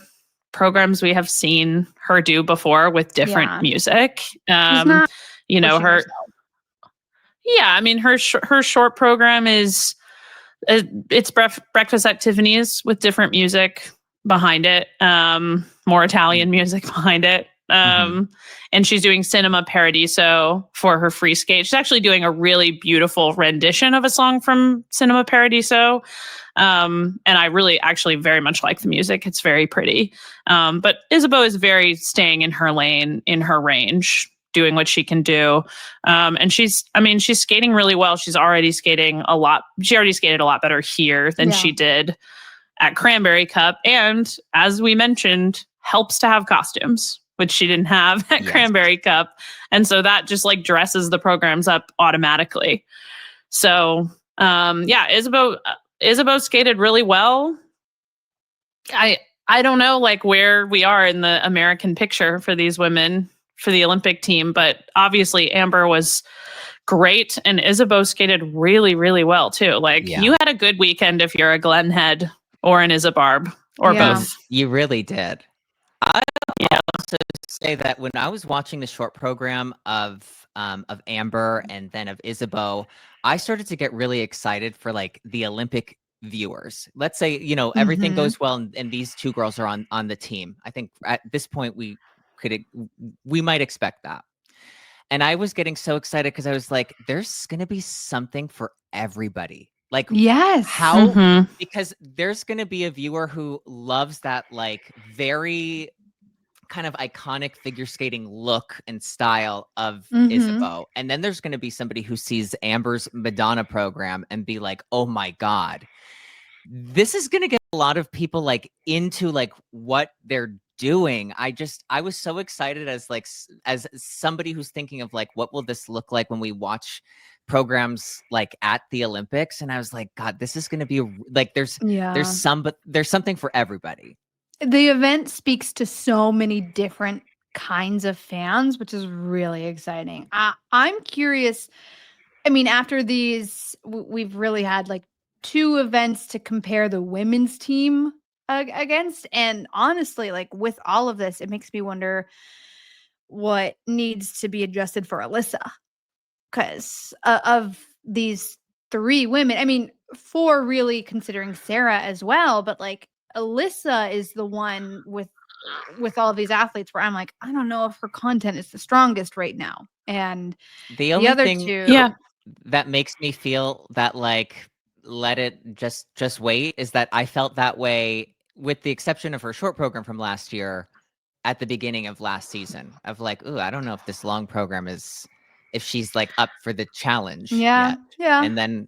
programs we have seen her do before with different music. You know, I mean, her short program is it's Breakfast at Tiffany's with different music behind it, more Italian music behind it. And she's doing Cinema Paradiso for her free skate. She's actually doing a really beautiful rendition of a song from Cinema Paradiso. And I really actually very much like the music. It's very pretty. But Isabeau is very staying in her lane, in her range, doing what she can do. And she's skating really well. She's already skating a lot. She already skated a lot better here than she did at Cranberry Cup. And as we mentioned, helps to have costumes, which she didn't have at Cranberry Cup. And so that just like dresses the programs up automatically. So Isabeau skated really well. I don't know like where we are in the American picture for these women for the Olympic team, but obviously Amber was great and Isabeau skated really, really well too. Like you had a good weekend if you're a Glenn Head or an Isabarb or both. You really did. I also say that when I was watching the short program of Amber and then of Isabeau, I started to get really excited for like the Olympic viewers. Let's say, you know, everything goes well and these two girls are on the team. I think at this point we might expect that. And I was getting so excited because I was like, there's going to be something for everybody. Like, how? Because there's going to be a viewer who loves that, like, very kind of iconic figure skating look and style of Isabeau. And then there's going to be somebody who sees Amber's Madonna program and be like, oh my God, this is going to get a lot of people like into like what they're doing. I was so excited as somebody who's thinking of like, what will this look like when we watch programs like at the Olympics? And I was like, God, this is going to be like, there's something for everybody. The event speaks to so many different kinds of fans, which is really exciting. I'm curious. I mean, after these, we've really had like two events to compare the women's team against. And honestly, like with all of this, it makes me wonder what needs to be adjusted for Alyssa. Because of these three women, I mean, four really considering Sarah as well, but like Alyssa is the one with all of these athletes where I'm like, I don't know if her content is the strongest right now. And the only other thing two, that makes me feel that like, let it just wait is that I felt that way with the exception of her short program from last year at the beginning of last season of like, ooh, I don't know if this long program is, if she's like up for the challenge yet. And then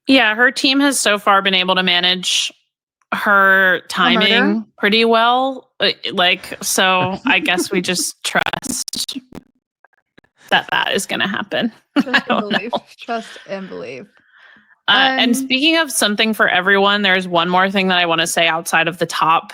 her team has so far been able to manage her timing pretty well. Like, so I guess we just trust that is going to happen. Trust and believe. And speaking of something for everyone, there's one more thing that I want to say outside of the top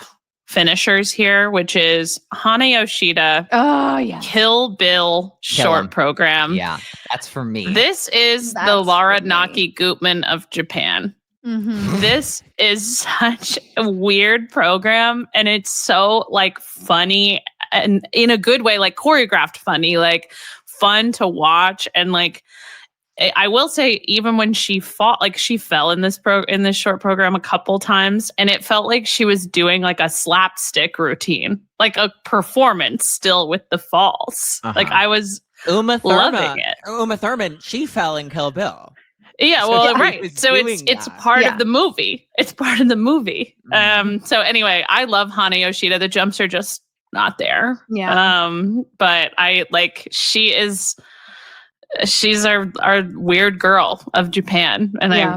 finishers here, which is Hana Yoshida. Oh, yeah. Kill Bill short program. Yeah, that's for me. This is the Laura Naki Gutman of Japan. This is such a weird program, and it's so like funny and in a good way, like choreographed funny, like fun to watch. And like I will say, even when she fought, like she fell in this short program a couple times, and it felt like she was doing like a slapstick routine, like a performance still with the falls. Like I was loving it. Uma Thurman, she fell in Kill Bill. Yeah, So well, he right. was So it's doing it's that. part Yeah. of the movie. It's part of the movie. Mhm. So anyway, I love Hana Yoshida. The jumps are just not there. Yeah. But I like she's our weird girl of Japan. And Yeah.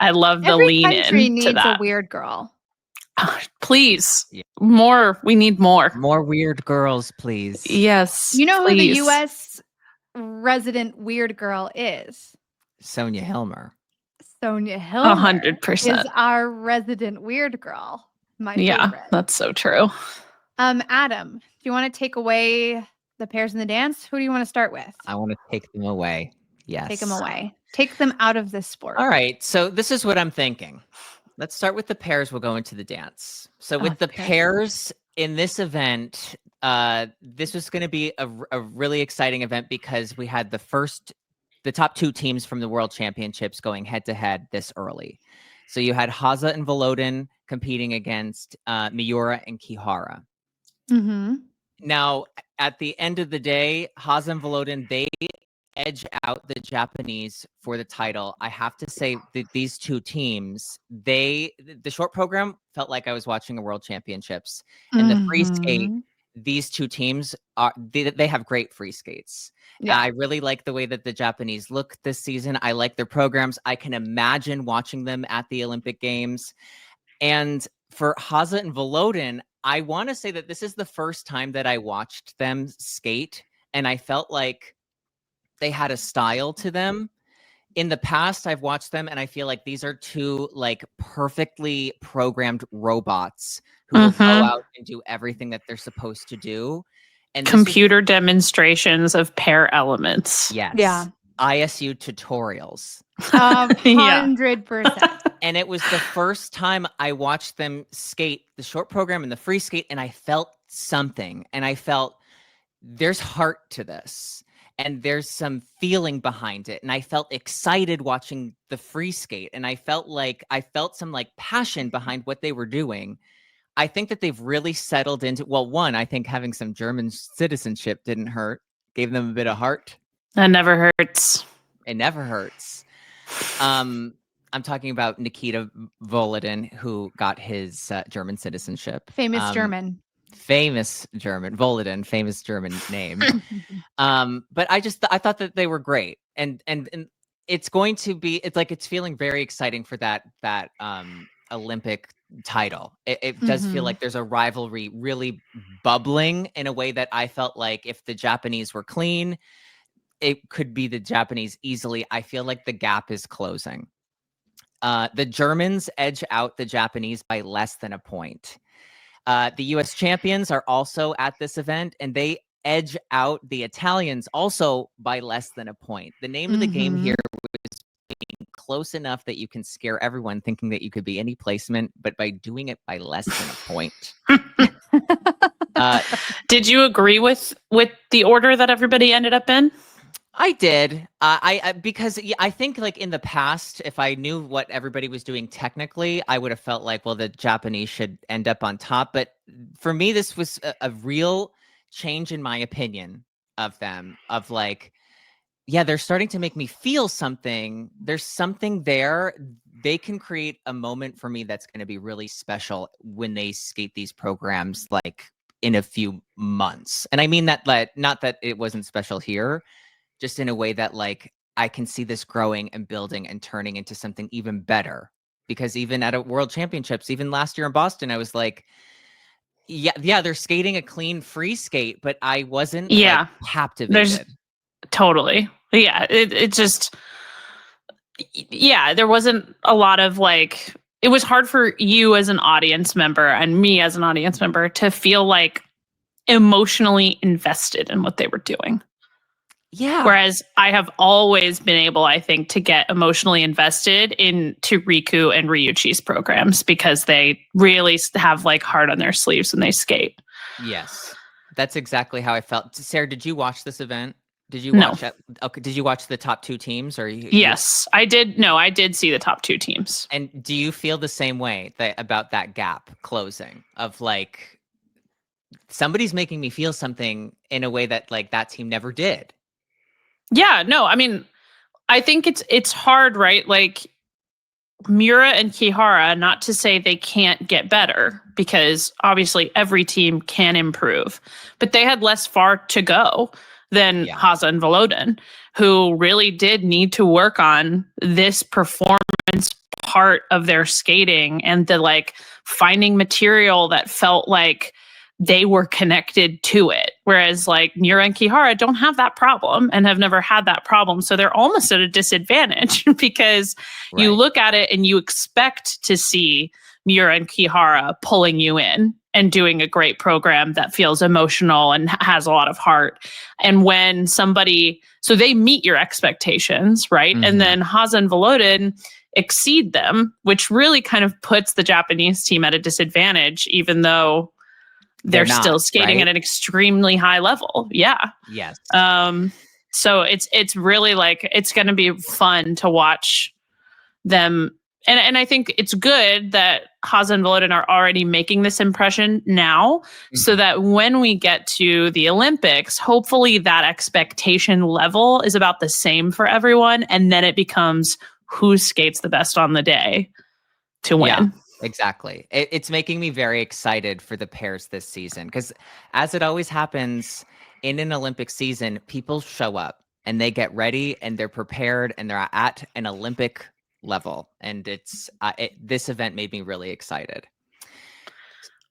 I love the Every lean country in to needs a that. weird girl. Please. Yeah. More. We need more. More weird girls, please. Yes. You know please. who the US resident weird girl is? Sonia Hilmer. Sonia Hilmer 100%. is our resident weird girl. My Yeah, favorite. that's so true. Adam, do you want to take away the pairs in the dance? Who do you want to start with? I want to take them away. Yes. Take them away. Take them out of this sport. All right. So this is what I'm thinking. Let's start with the pairs. We'll go into the dance. So with the pairs in this event, this was going to be a really exciting event because we had the top two teams from the World Championships going head to head this early. So you had Haza and Volodin competing against Miura and Kihara. Mm-hmm. Now, at the end of the day, Haza and Volodin, they edge out the Japanese for the title. I have to say that these two teams, the short program felt like I was watching a World Championships. And the free skate, these two teams they have great free skates. Yeah. I really like the way that the Japanese look this season. I like their programs. I can imagine watching them at the Olympic Games. And for Haza and Volodin, I want to say that this is the first time that I watched them skate, and I felt like they had a style to them. In the past, I've watched them, and I feel like these are two like perfectly programmed robots who will go out and do everything that they're supposed to do. And computer demonstrations of pair elements. Yes. Yeah. ISU tutorials. 100%. And it was the first time I watched them skate the short program and the free skate, and I felt something. And I felt there's heart to this, and there's some feeling behind it. And I felt excited watching the free skate, and I felt some like passion behind what they were doing. I think that they've really settled into, well, one, I think having some German citizenship didn't hurt, gave them a bit of heart. That never hurts. It never hurts. I'm talking about Nikita Volodin, who got his German citizenship. Famous German. Famous German. Volodin, famous German name. But I thought that they were great. And it's going to be, it's feeling very exciting for that Olympic title. It does feel like there's a rivalry really bubbling in a way that I felt like if the Japanese were clean, it could be the Japanese easily. I feel like the gap is closing. The Germans edge out the Japanese by less than a point. The US champions are also at this event, and they edge out the Italians also by less than a point. The name of the game here was being close enough that you can scare everyone thinking that you could be any placement, but by doing it by less than a point. Did you agree with the order that everybody ended up in? I did. Because I think like in the past, if I knew what everybody was doing technically, I would have felt like, well, the Japanese should end up on top. But for me, this was a real change in my opinion of them, of like, yeah, they're starting to make me feel something. There's something there. They can create a moment for me that's going to be really special when they skate these programs like in a few months. And I mean that, like, not that it wasn't special here, just in a way that like I can see this growing and building and turning into something even better. Because even at a World Championships, even last year in Boston, I was like, yeah, they're skating a clean free skate, but I wasn't like captivated. Totally. Yeah, it just, yeah, there wasn't a lot of like, it was hard for you as an audience member and me as an audience member to feel like emotionally invested in what they were doing. Yeah. Whereas I have always been able, I think, to get emotionally invested into Riku and Ryuichi's programs because they really have like heart on their sleeves when they skate. Yes, that's exactly how I felt. Sarah, did you watch this event? Did you No. watch it? Okay. Did you watch the top two teams or Yes, I did. No, I did see the top two teams. And do you feel the same way about that gap closing of like somebody's making me feel something in a way that like that team never did? Yeah, no, I mean, I think it's hard, right? Like Mura and Kihara, not to say they can't get better, because obviously every team can improve, but they had less far to go than Haza and Volodin, who really did need to work on this performance part of their skating and the like finding material that felt like they were connected to it. Whereas like Mura and Kihara don't have that problem and have never had that problem. So they're almost at a disadvantage because you look at it and you expect to see Mura and Kihara pulling you in and doing a great program that feels emotional and has a lot of heart. And when somebody, so they meet your expectations, right? And then Haza and Volodin exceed them, which really kind of puts the Japanese team at a disadvantage, even though they're not, still skating at an extremely high level. Yeah. Yes. So it's really like, it's going to be fun to watch them. And I think it's good that Haza and Volodin are already making this impression now, so that when we get to the Olympics, hopefully that expectation level is about the same for everyone. And then it becomes who skates the best on the day to win. Yeah. Exactly. It's making me very excited for the pairs this season, because as it always happens in an Olympic season, people show up and they get ready and they're prepared and they're at an Olympic level. And this event made me really excited.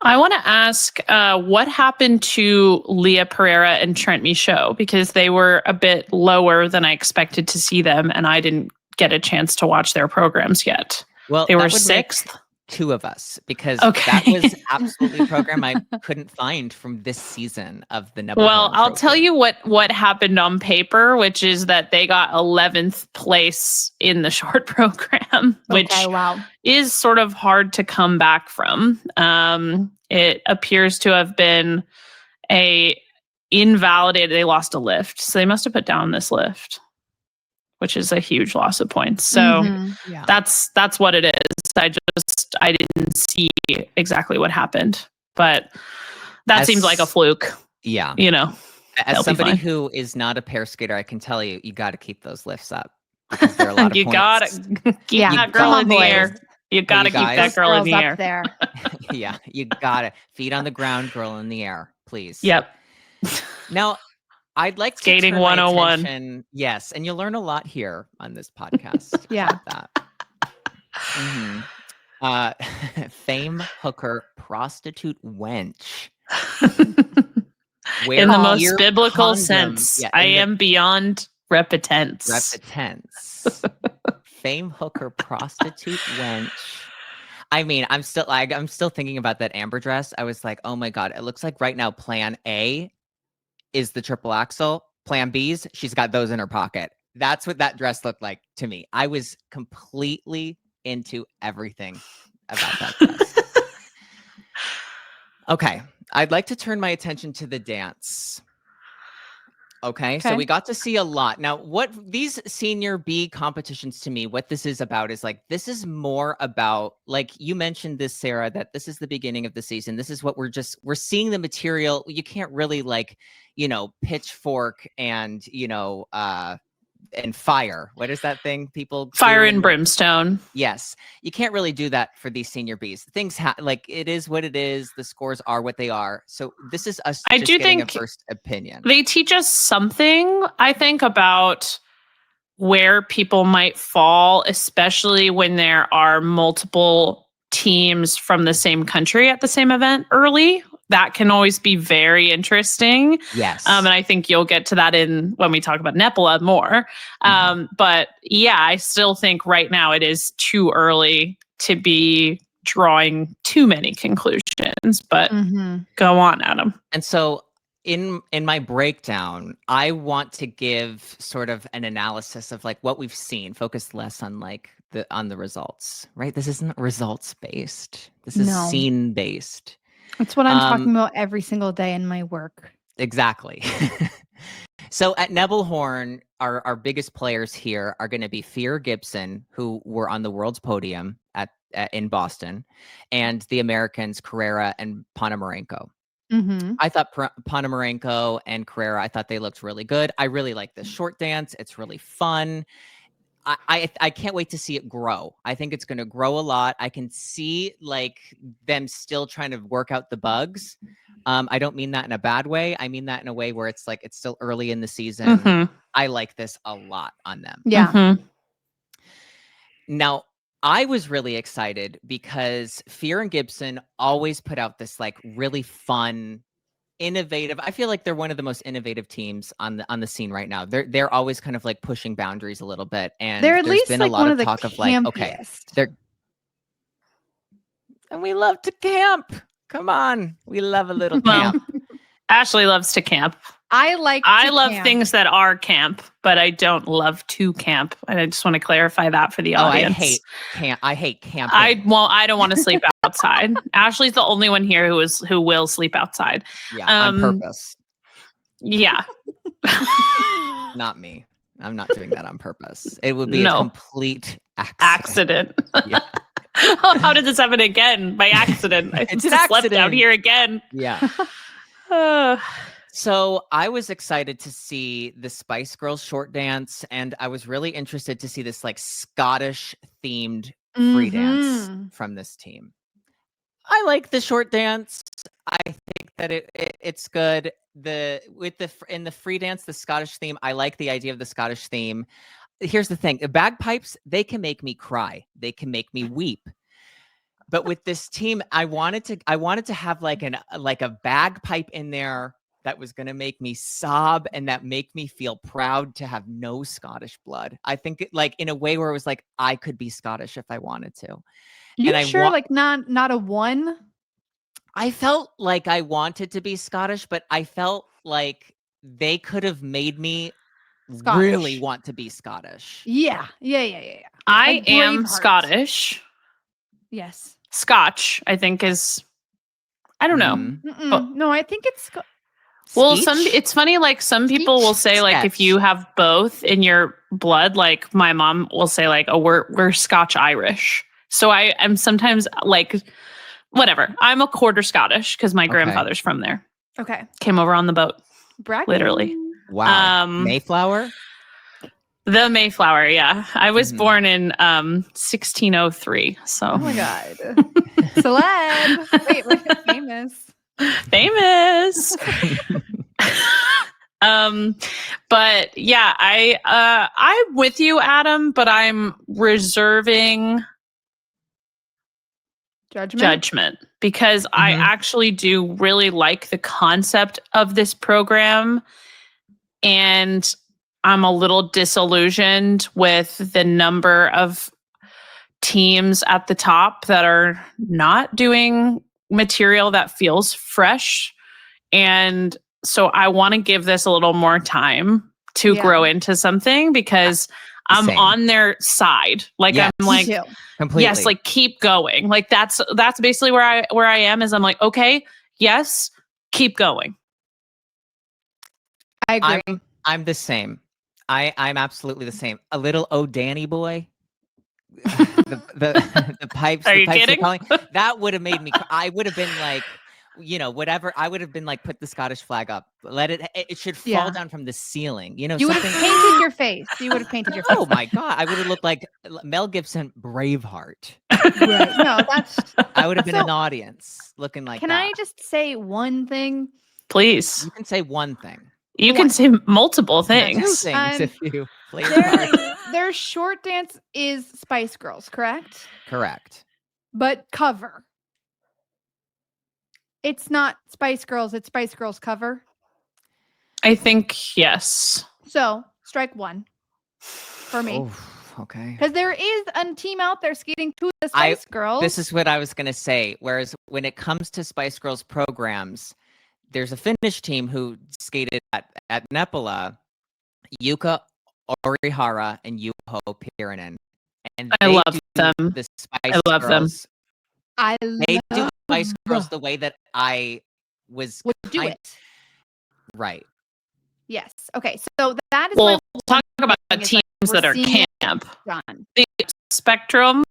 I want to ask what happened to Leah Pereira and Trent Michaud, because they were a bit lower than I expected to see them, and I didn't get a chance to watch their programs yet. Well, they were sixth. Two of us, because that was absolutely a program I couldn't find from this season of the Nebelhorn. Well, I'll tell you what happened on paper, which is that they got 11th place in the short program, which is sort of hard to come back from. It appears to have been a invalidated. They lost a lift, so they must have put down this lift, which is a huge loss of points. So that's what it is. I didn't see exactly what happened, but that seems like a fluke. Yeah. You know, as somebody who is not a pair skater, I can tell you got to keep those lifts up, because there are a lot of you points. Gotta keep that girl in the air. You gotta keep that girl in the air. There. Yeah, you gotta feet on the ground, girl in the air, please. Yep. Now, I'd like skating to turn 101. my attention, yes, and you'll learn a lot here on this podcast. Yeah. About that. Fame hooker prostitute wench. In the most biblical sense, I am beyond repentance. Fame hooker prostitute wench. I mean, I'm still thinking about that amber dress. I was like, oh my God, it looks like right now plan A is the triple axel. Plan B's, she's got those in her pocket. That's what that dress looked like to me. I was completely into everything about that dress. Okay, I'd like to turn my attention to the dance. Okay, so we got to see a lot. Now, what these senior B competitions, to me, what this is about is like, this is more about, like you mentioned this, Sarah, that this is the beginning of the season. This is what we're seeing the material. You can't really pitchfork and, and fire. What is that thing people fire and brimstone? Yes. You can't really do that for these senior Bs. Things it is what it is. The scores are what they are. So this is us getting a first opinion. They teach us something, I think, about where people might fall, especially when there are multiple teams from the same country at the same event early. That can always be very interesting. Yes. And I think you'll get to that when we talk about Nepela more. But yeah, I still think right now it is too early to be drawing too many conclusions, but go on, Adam. And so in my breakdown, I want to give sort of an analysis of like what we've seen, focus less on the results, right? This isn't results based. This is scene based. That's what I'm talking about every single day in my work. Exactly. So at Nebelhorn, our biggest players here are going to be Fear Gibson, who were on the world's podium in Boston, and the Americans Carrera and Ponomarenko. I thought Ponomarenko and Carrera, I thought they looked really good. I really like the short dance. It's really fun. I can't wait to see it grow. I think it's going to grow a lot. I can see like them still trying to work out the bugs. I don't mean that in a bad way. I mean that in a way where it's like it's still early in the season. Mhm. I like this a lot on them. Yeah. Mhm. Now, I was really excited because Fear and Gibson always put out this like really fun, innovative. I feel like they're one of the most innovative teams on the scene right now. They're always kind of like pushing boundaries a little bit, and They're at there's least been like a lot one of of the talk of like, okay, campiest. and we love to camp. Come on, we love a little Well, camp. Ashley loves to camp. I love camp. things that are camp, but I don't love to camp. And I just want to clarify that for the Oh, audience. I hate camping. I don't want to sleep outside. Ashley's the only one here who will sleep outside. Yeah, on purpose. Yeah. Not me. I'm not doing that on purpose. It would be a No. complete Accident. Yeah. How did this happen again? By accident. I It's an just slept out accident. here again. Yeah. So I was excited to see the Spice Girls short dance, and I was really interested to see this like Scottish themed free dance from this team. I like the short dance. I think that it's good. In the free dance, the Scottish theme, I like the idea of the Scottish theme. Here's the thing: the bagpipes, they can make me cry. They can make me weep. But with this team, I wanted to have like a bagpipe in there that was going to make me sob and that make me feel proud to have no Scottish blood. I think like in a way where it was like I could be Scottish if I wanted to. You And sure like not a one? I felt like I wanted to be Scottish, but I felt like they could have made me really want to be Scottish. Yeah. I Like am Braveheart. Scottish. Yes. Scotch, I think is. I don't know. Oh. No, I think it's. Well, Speech? it's funny. Like some people will say, like if you have both in your blood, like my mom will say, like, "Oh, we're Scotch Irish." So I am sometimes like, whatever. I'm a quarter Scottish because my grandfather's from there. Okay. Came over on the boat, Bragging. literally. Wow. Mayflower? The Mayflower, yeah. I was born in 1603. So. Oh my god. Celeb. Wait, we're famous. Famous. But yeah, I'm with you, Adam, but I'm reserving judgment because I actually do really like the concept of this program, and I'm a little disillusioned with the number of teams at the top that are not doing material that feels fresh. And so I want to give this a little more time to grow into something because I'm on their side. Like I'm like, completely. Yes, like keep going. Like that's basically where I am is I'm like, okay, yes, keep going. I agree. I'm the same. I'm absolutely the same. A little "Oh Danny boy." the pipes. Are the you pipes kidding? That would have made me. I would have been like, whatever. I would have been like, put the Scottish flag up. Let it. It should fall down from the ceiling. You would have painted your face. You would have painted your face. Oh my god! I would have looked like Mel Gibson, Braveheart. Right. No, that's. I would have been in the audience looking like. Can I just say one thing? Please. You can say one thing. You can say multiple things. Two things if you play their short dance is Spice Girls, correct? Correct. But cover. It's not Spice Girls, it's Spice Girls cover. I think yes. So, strike one for me. Oh, okay. Because there is a team out there skating to the Spice Girls. This is what I was going to say. Whereas when it comes to Spice Girls programs, there's a Finnish team who skated at Nepela, Yuka Orihara and Juho Pirinen. And I love them. The Spice I love Girls. them. They do Spice Girls the way that I would do it. Right. Yes. Okay. So that is we'll talk about teams that are camp. The spectrum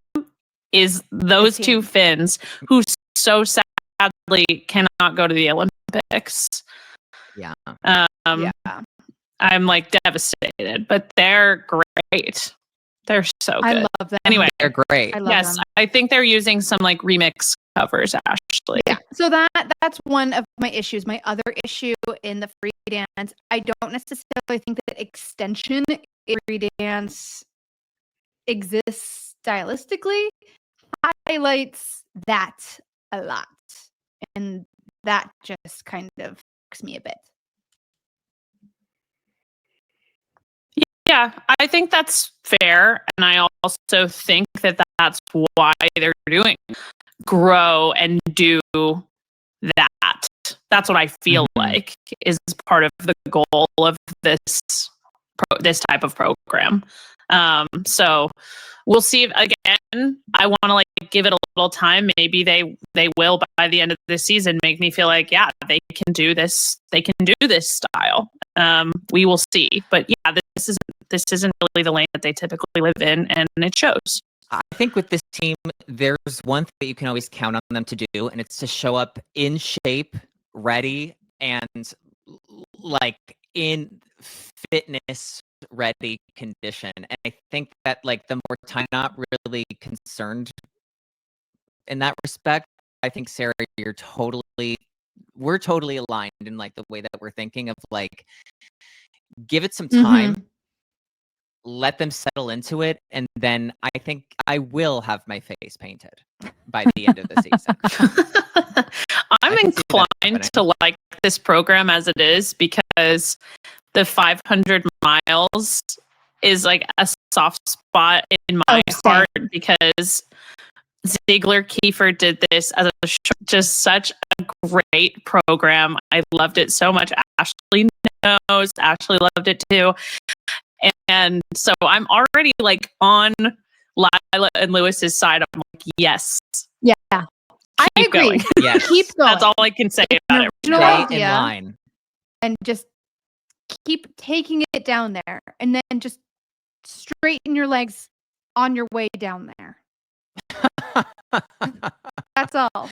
is those two Finns who so sadly cannot go to the Olympics. Yeah. Yeah. I'm like devastated, but they're great. They're so I good. love them. Anyway, They're great. I love yes, them. I think they're using some like remix covers, Ashley. Yeah. So that's one of my issues. My other issue in the free dance, I don't necessarily think that extension in free dance exists stylistically, highlights that a lot. And that just kind of irks me a bit. Yeah, I think that's fair. And I also think that that's why they're doing grow and do that. That's what I feel like is part of the goal of this type of program. So we'll see if, again, I want to like give it a little time. Maybe they will by the end of the season make me feel like, yeah, they can do this. They can do this style. We will see. But yeah, this isn't really the lane that they typically live in, and it shows. I think with this team, there's one thing that you can always count on them to do, and it's to show up in shape, ready, and like in fitness ready condition. And I think that like the more time, not really concerned in that respect. I think Sarah, we're totally aligned in like the way that we're thinking of like, give it some time, let them settle into it, and then I think I will have my face painted by the end of the season. I'm inclined to like this program as it is because the 500 miles is like a soft spot in my heart because Ziegler Kiefer did this as just such a great program. I loved it so much. Ashley knows. Ashley loved it too. And so I'm already like on Lila and Lewis's side. I'm like, yes. Yeah. I agree. Going. Yes. Keep going. That's all I can say about it. Stay in line. And just keep taking it down there. And then just straighten your legs on your way down there. That's all.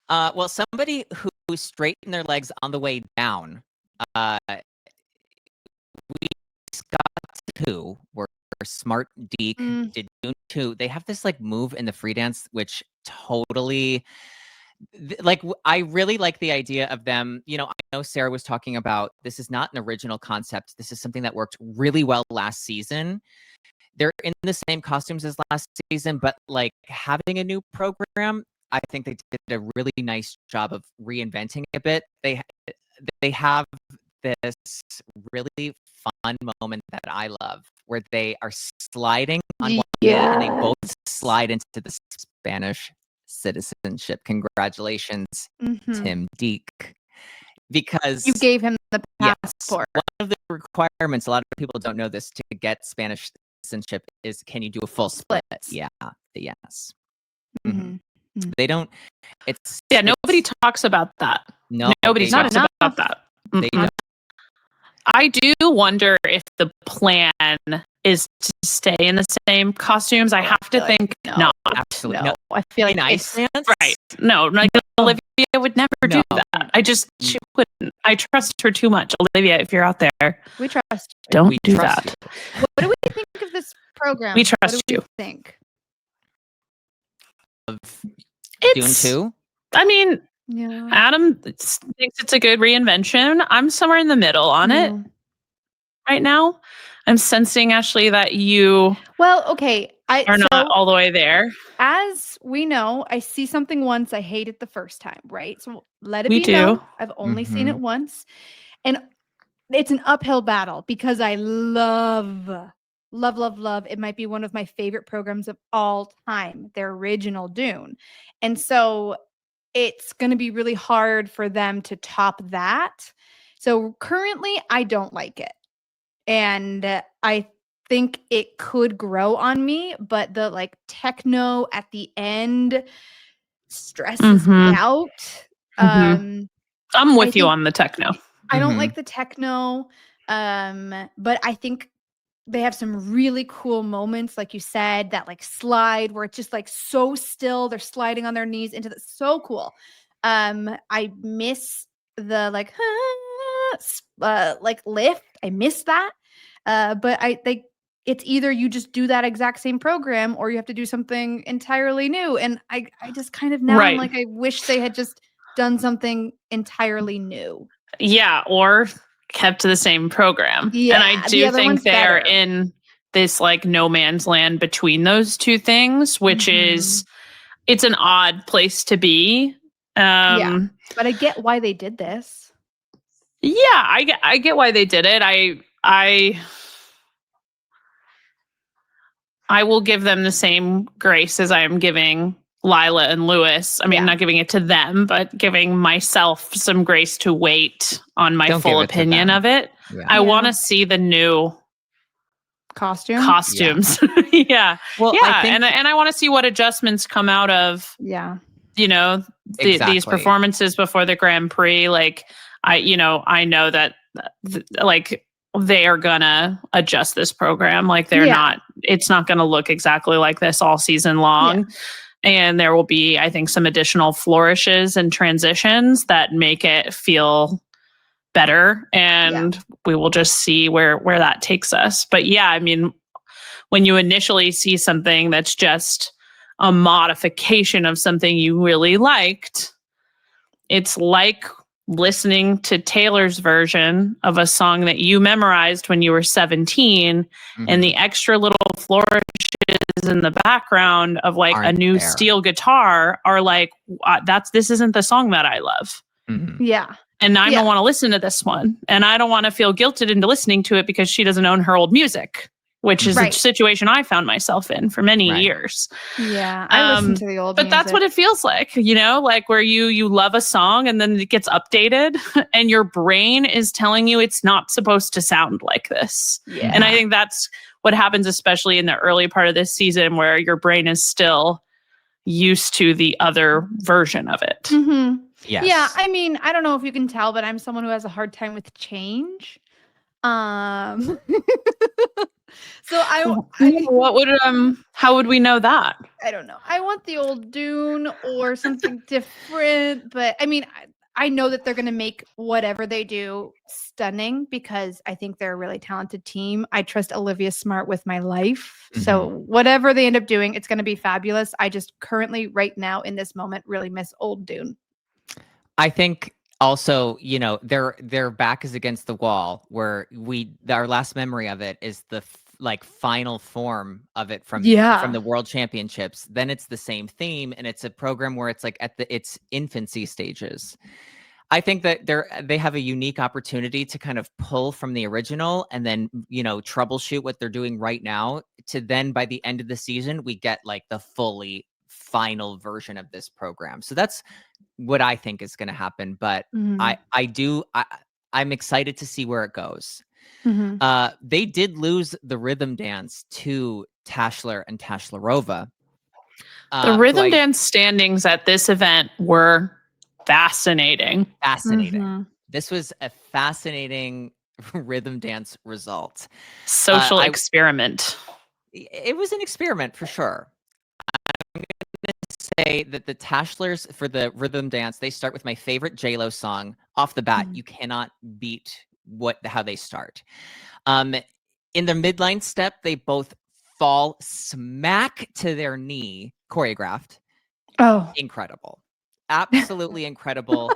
Well, somebody who straightened their legs on the way down, we got to were Smart Deke did Dune 2. They have this like move in the free dance, which totally like I really like the idea of them. You know, I know Sarah was talking about this is not an original concept. This is something that worked really well last season. They're in the same costumes as last season, but like having a new program, I think they did a really nice job of reinventing it a bit. They have this really fun moment that I love where they are sliding on one knee and they both slide into the Spanish citizenship. Congratulations, Tim Deke. Because you gave him the passport. One of the requirements, a lot of people don't know this, to get Spanish citizenship is, can you do a full split? Yeah, yes. They don't. Nobody talks about that. No, nobody talks about that. They don't. I do wonder if the plan is to stay in the same costumes. I have to think not. Absolutely no. I feel like in Iceland, right? No, like Olivia would never do that. She wouldn't. I trust her too much, Olivia. If you're out there, we trust. Don't do that. What do we think of this program? We trust you. Think of Dune 2? I mean, yeah. Adam thinks it's a good reinvention. I'm somewhere in the middle on it right now. I'm sensing, Ashley, that you are not all the way there. As we know, I see something once, I hate it the first time, right? So let it be known. I've only seen it once. And it's an uphill battle because I love. It might be one of my favorite programs of all time, their original Dune. And so it's going to be really hard for them to top that. So currently, I don't like it. And I think it could grow on me, but the like techno at the end stresses me out. I'm with you on the techno. I don't like the techno, but I think they have some really cool moments, like you said, that like slide where it's just like so still. They're sliding on their knees into the so cool. I miss the like lift. I miss that. But it's either you just do that exact same program or you have to do something entirely new. And I just kind of now I'm Right. like, I wish they had just done something entirely new. Yeah, or kept to the same program. And I Yeah, the do other think one's they are better. in this like no man's land between those two things, which is it's an odd place to be. Yeah. But I get why they did this. Yeah, I get why they did it. I will give them the same grace as I am giving Lila and Lewis. I mean, Yeah. not giving it to them, but giving myself some grace to wait on my Don't full give it to opinion them. of it. Yeah. I Yeah. want to see the new costumes. Yeah. Well, Yeah. I think And I want to see what adjustments come out of, Yeah. you know, these Exactly. performances before the Grand Prix. Like, I know that like they are gonna adjust this program. Like it's not gonna look exactly like this all season long. And there will be, I think, some additional flourishes and transitions that make it feel better. And we will just see where that takes us. But yeah, I mean, when you initially see something that's just a modification of something you really liked, it's like listening to Taylor's version of a song that you memorized when you were 17 and the extra little flourishes in the background of like a new steel guitar are like, this isn't the song that I love. Yeah. And I don't want to listen to this one. And I don't want to feel guilted into listening to it because she doesn't own her old music, which is a situation I found myself in for many years. Yeah. I listen to the old but music. that's what it feels like, like where you love a song and then it gets updated and your brain is telling you it's not supposed to sound like this. Yeah. And I think that's what happens, especially in the early part of this season where your brain is still used to the other version of it. Yes. Yeah, I mean, I don't know if you can tell, but I'm someone who has a hard time with change. So what would how would we know that? I don't know. I want the old Dune or something different, but I mean, I know that they're going to make whatever they do stunning because I think they're a really talented team. I trust Olivia Smart with my life. So whatever they end up doing, it's going to be fabulous. I just currently right now in this moment really miss old Dune. I think also, their back is against the wall where our last memory of it is the final form of it from the World Championships. Then it's the same theme and it's a program where it's like at its infancy stages. I think that they have a unique opportunity to kind of pull from the original and then, troubleshoot what they're doing right now to then by the end of the season, we get like the fully final version of this program. So that's what I think is going to happen. But I'm excited to see where it goes. They did lose the rhythm dance to Tashler and Tashlerova. The rhythm dance standings at this event were fascinating. This was a fascinating rhythm dance result. Social experiment. It was an experiment for sure. I'm going to say that the Tashlers for the rhythm dance, they start with my favorite J-Lo song off the bat. You cannot beat how they start. In the midline step, they both fall smack to their knee, choreographed. Oh, incredible. Absolutely incredible.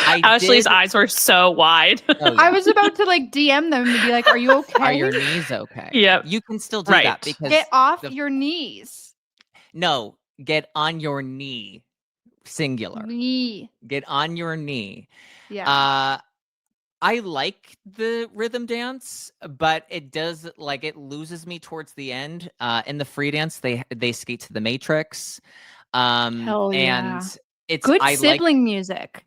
Ashley's eyes were so wide. Oh, yeah. I was about to DM them and be like, "Are you okay? Are your knees okay?" Yeah, you can still do that because get off your knees. No, get on your knee, singular. Knee. Get on your knee. Yeah. I like the rhythm dance, but it loses me towards the end. In the free dance, they skate to the Matrix. Hell yeah. And it's good sibling music.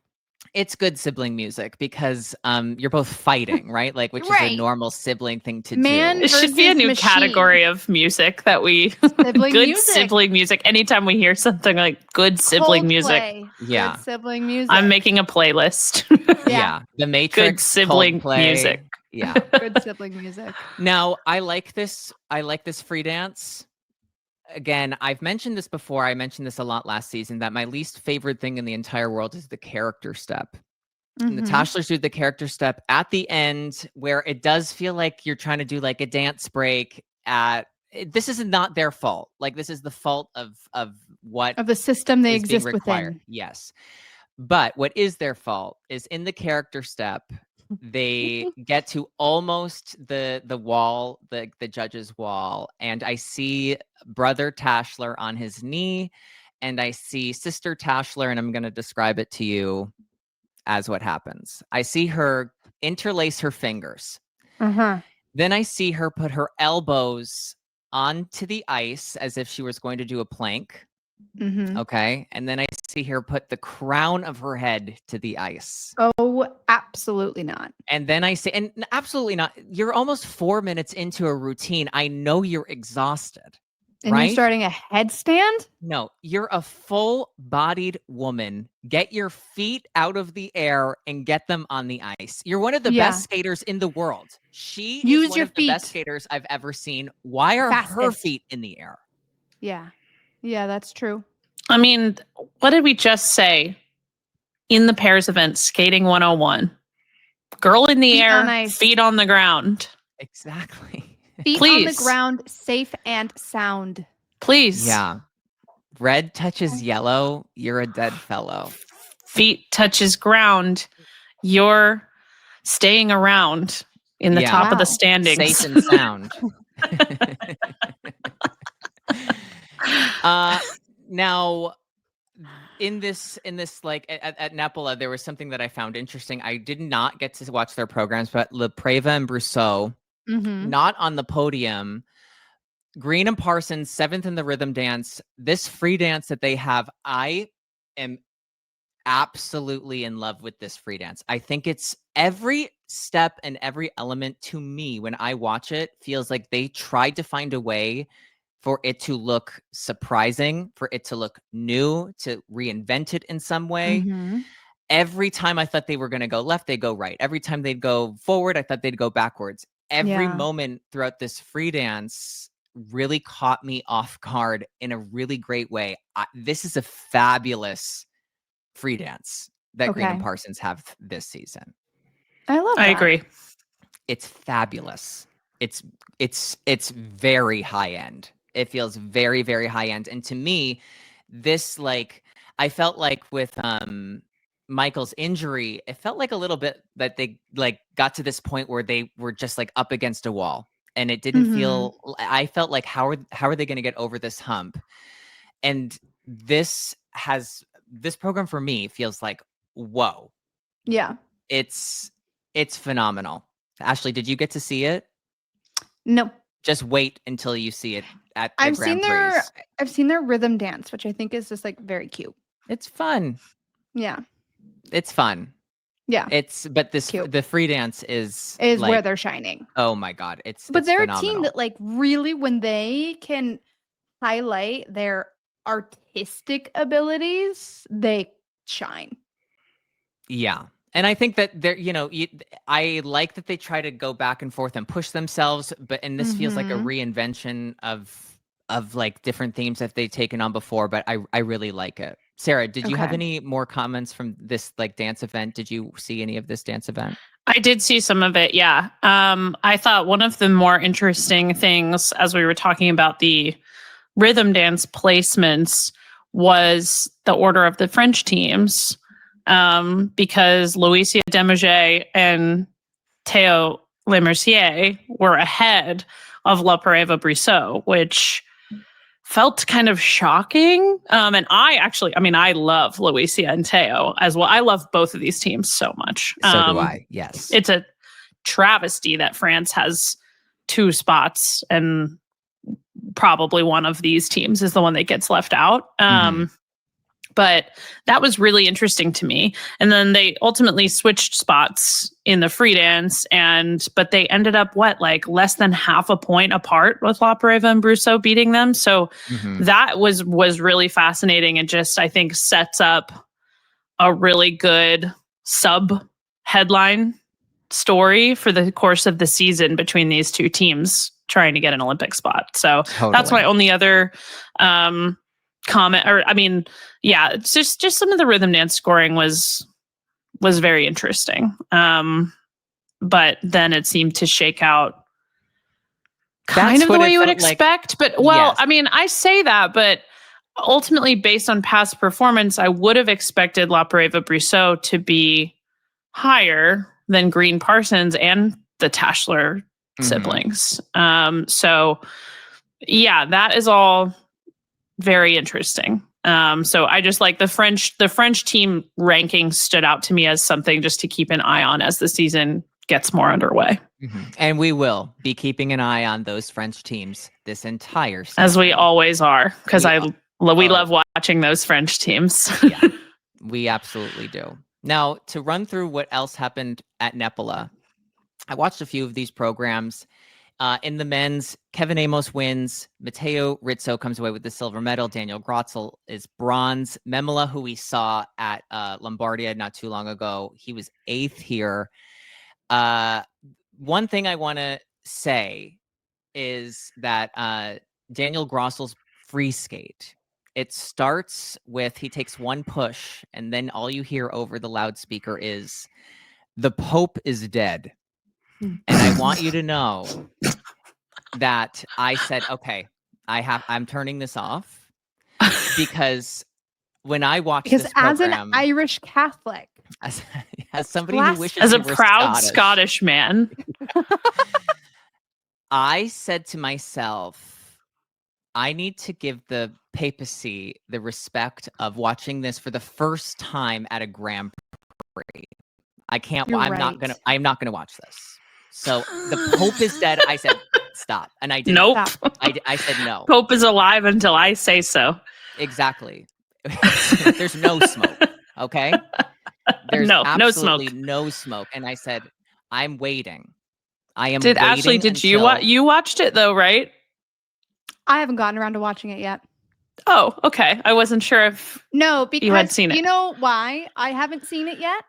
It's good sibling music because you're both fighting, right? Like, which is a normal sibling thing to do. It should be a new category of music that we sibling good music. Sibling music. Anytime we hear something like good sibling music, good sibling music. I'm making a playlist. Yeah, the Matrix, good sibling Coldplay. music. Yeah, good sibling music. Now I like this free dance. Again, I've mentioned this before. I mentioned this a lot last season that my least favorite thing in the entire world is the character step. And the Tashlers do the character step at the end where it does feel like you're trying to do like a dance break at this is not their fault. Like this is the fault of what Of the system they is being exist required. within. Yes. But what is their fault is in the character step, they get to almost the wall, the judge's wall, and I see Brother Tashler on his knee, and I see Sister Tashler, and I'm going to describe it to you as what happens. I see her interlace her fingers. Uh-huh. Then I see her put her elbows onto the ice as if she was going to do a plank. Mm-hmm. Okay. And then I see her put the crown of her head to the ice. Oh, absolutely not. And then I say, and absolutely not. You're almost 4 minutes into a routine. I know you're exhausted. And right? you're starting a headstand? No, you're a full-bodied woman. Get your feet out of the air and get them on the ice. You're one of the best skaters in the world. She Use is one your of the best feet. skaters I've ever seen. Why are her Fastest. feet in the air? Yeah. Yeah, that's true. I mean, what did we just say in the pairs event, skating 101? Girl in the Feet air, on ice. feet on the ground. Exactly. Feet on the Please. ground, safe and sound. Please. Yeah. Red touches yellow, you're a dead fellow. Feet touches ground. You're staying around in the top of the Wow. standings. Safe and sound. Now in this like at Nepela, there was something that I found interesting. I did not get to watch their programs, but Lepreva and Brousseau, not on the podium. Green and Parsons, 7th in the rhythm dance. This free dance that they have, I am absolutely in love with this free dance. I think it's every step and every element to me when I watch it feels like they tried to find a way for it to look surprising, for it to look new, to reinvent it in some way. Every time I thought they were going to go left, they go right. Every time they'd go forward, I thought they'd go backwards. Every moment throughout this free dance really caught me off guard in a really great way. This is a fabulous free dance that Green and Parsons have this season. I love that. I agree. It's fabulous. It's very high end. It feels very, very high end. And to me, this like I felt like with Michael's injury, it felt like a little bit that they like got to this point where they were just like up against a wall. And it didn't feel, I felt like, how are they going to get over this hump? And this program for me feels like, whoa. Yeah. It's phenomenal. Ashley, did you get to see it? No. Just wait until you see it at the Grand Prix. I've seen their rhythm dance, which I think is just like very cute. It's fun. Yeah. It's fun. Yeah. But cute. The free dance is like, where where they're shining. Oh my God. But they're phenomenal. a team that like really when they can highlight their artistic abilities, they shine. Yeah. And I think that they're, I like that they try to go back and forth and push themselves, and this feels like a reinvention of like different themes that they've taken on before, but I really like it. Sarah, did you have any more comments from this like dance event? Did you see any of this dance event? I did see some of it, yeah. I thought one of the more interesting things as we were talking about the rhythm dance placements was the order of the French teams, because Louisia Demouget and Théo Lemercier were ahead of Lepreva Brousseau, which felt kind of shocking. And I love Louisia and Théo as well. I love both of these teams so much. So do I, yes. It's a travesty that France has 2 spots and probably one of these teams is the one that gets left out. But that was really interesting to me. And then they ultimately switched spots in the free dance, but they ended up like less than half a point apart with Lepreva and Brousseau beating them. So that was really fascinating and just I think sets up a really good sub headline story for the course of the season between these two teams trying to get an Olympic spot. So that's my only other comment, it's just some of the rhythm dance scoring was very interesting. But then it seemed to shake out kind of the what way it you would felt like. expect. But well, Yes. I mean, I say that, but ultimately, based on past performance, I would have expected La Pareva Brissot to be higher than Green Parsons and the Tashler siblings. So yeah, that is all very interesting. So I just like the French team ranking stood out to me as something just to keep an eye on as the season gets more underway. And we will be keeping an eye on those French teams this entire season. As we always are, because we love watching those French teams. Yeah, we absolutely do. Now, to run through what else happened at Nepela, I watched a few of these programs. In the men's, Kevin Amos wins. Matteo Rizzo comes away with the silver medal. Daniel Grotzel is bronze. Memela, who we saw at Lombardia not too long ago, he was 8th here. One thing I want to say is that Daniel Grotzel's free skate, it starts with he takes one push, and then all you hear over the loudspeaker is, "The Pope is dead." And I want you to know that I said, okay, I'm turning this off, because when I watched this program, as an Irish Catholic, as somebody who wishes as a he were proud Scottish man, I said to myself, I need to give the papacy the respect of watching this for the first time at a Grand Prix. I'm not gonna watch this. So the Pope is dead. I said, stop. And I did. Nope. I said no. Pope is alive until I say so. Exactly. There's no smoke. Okay. There's absolutely no smoke. And I said, I'm waiting. I am. Did Ashley? Did you watch? You watched it though, right? I haven't gotten around to watching it yet. Oh, okay. I wasn't sure if because you had seen it. You know why I haven't seen it yet?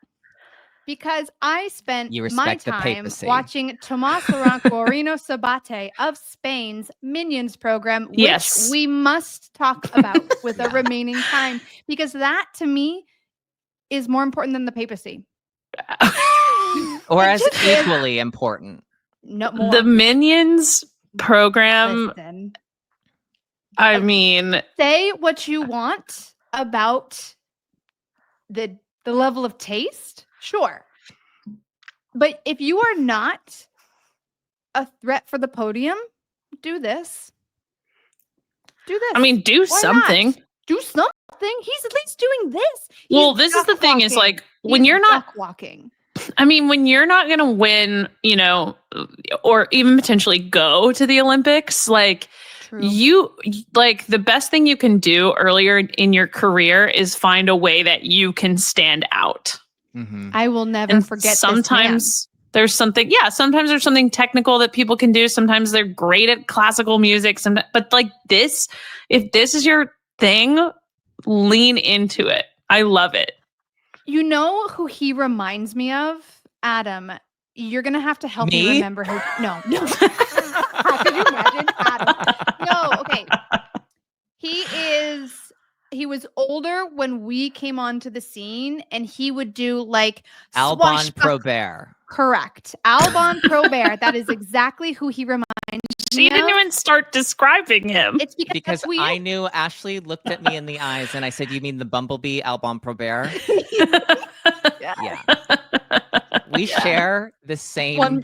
Because I spent my time watching Tomás Laurent Guarino Sabate of Spain's Minions program, which we must talk about with the remaining time, because that to me is more important than the papacy. Or as equally important. No more. The Minions program. Listen, I mean, say what you want about the level of taste, sure. But if you are not a threat for the podium, do this. Do this. I mean, do something. Not? Do something. He's at least doing this. Well, this is the thing is like when you're not walking. I mean, when you're not going to win, you know, or even potentially go to the Olympics, like the best thing you can do earlier in your career is find a way that you can stand out. I will never forget. Sometimes there's something, sometimes there's something technical that people can do. Sometimes they're great at classical music. But like this, if this is your thing, lean into it. I love it. You know who he reminds me of? Adam. You're going to have to help me remember who. No. Could you imagine? Adam. No, okay. He was older when we came onto the scene, and he would do like Alban Probert. Correct. Alban Probert. That is exactly who he reminds me She didn't even start describing him. It's because I knew Ashley looked at me in the eyes and I said, "You mean the bumblebee Alban Probert?" Yeah. We share the same one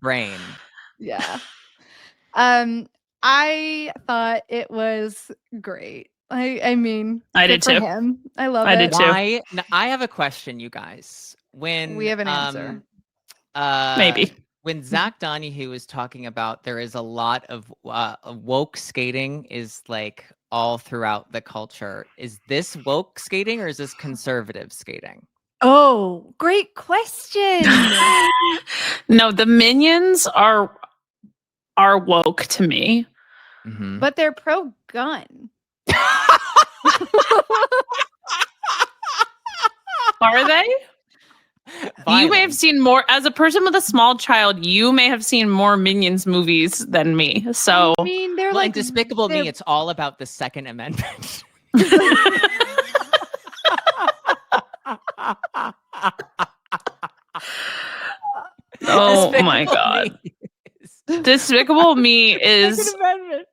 brain. Yeah. I thought it was great. I mean, I did too. Him. I love it. I did too. Now, I have a question, you guys. When we have an answer, maybe when Zach Donahue was talking about there is a lot of woke skating is like all throughout the culture. Is this woke skating or is this conservative skating? Oh, great question. No, the Minions are woke to me, but they're pro-gun. Are they? You may have seen more as a person with a small child. You may have seen more Minions movies than me. So I mean, they're like Despicable Me. It's all about the Second Amendment. Oh my God. Despicable Me Second is Amendment.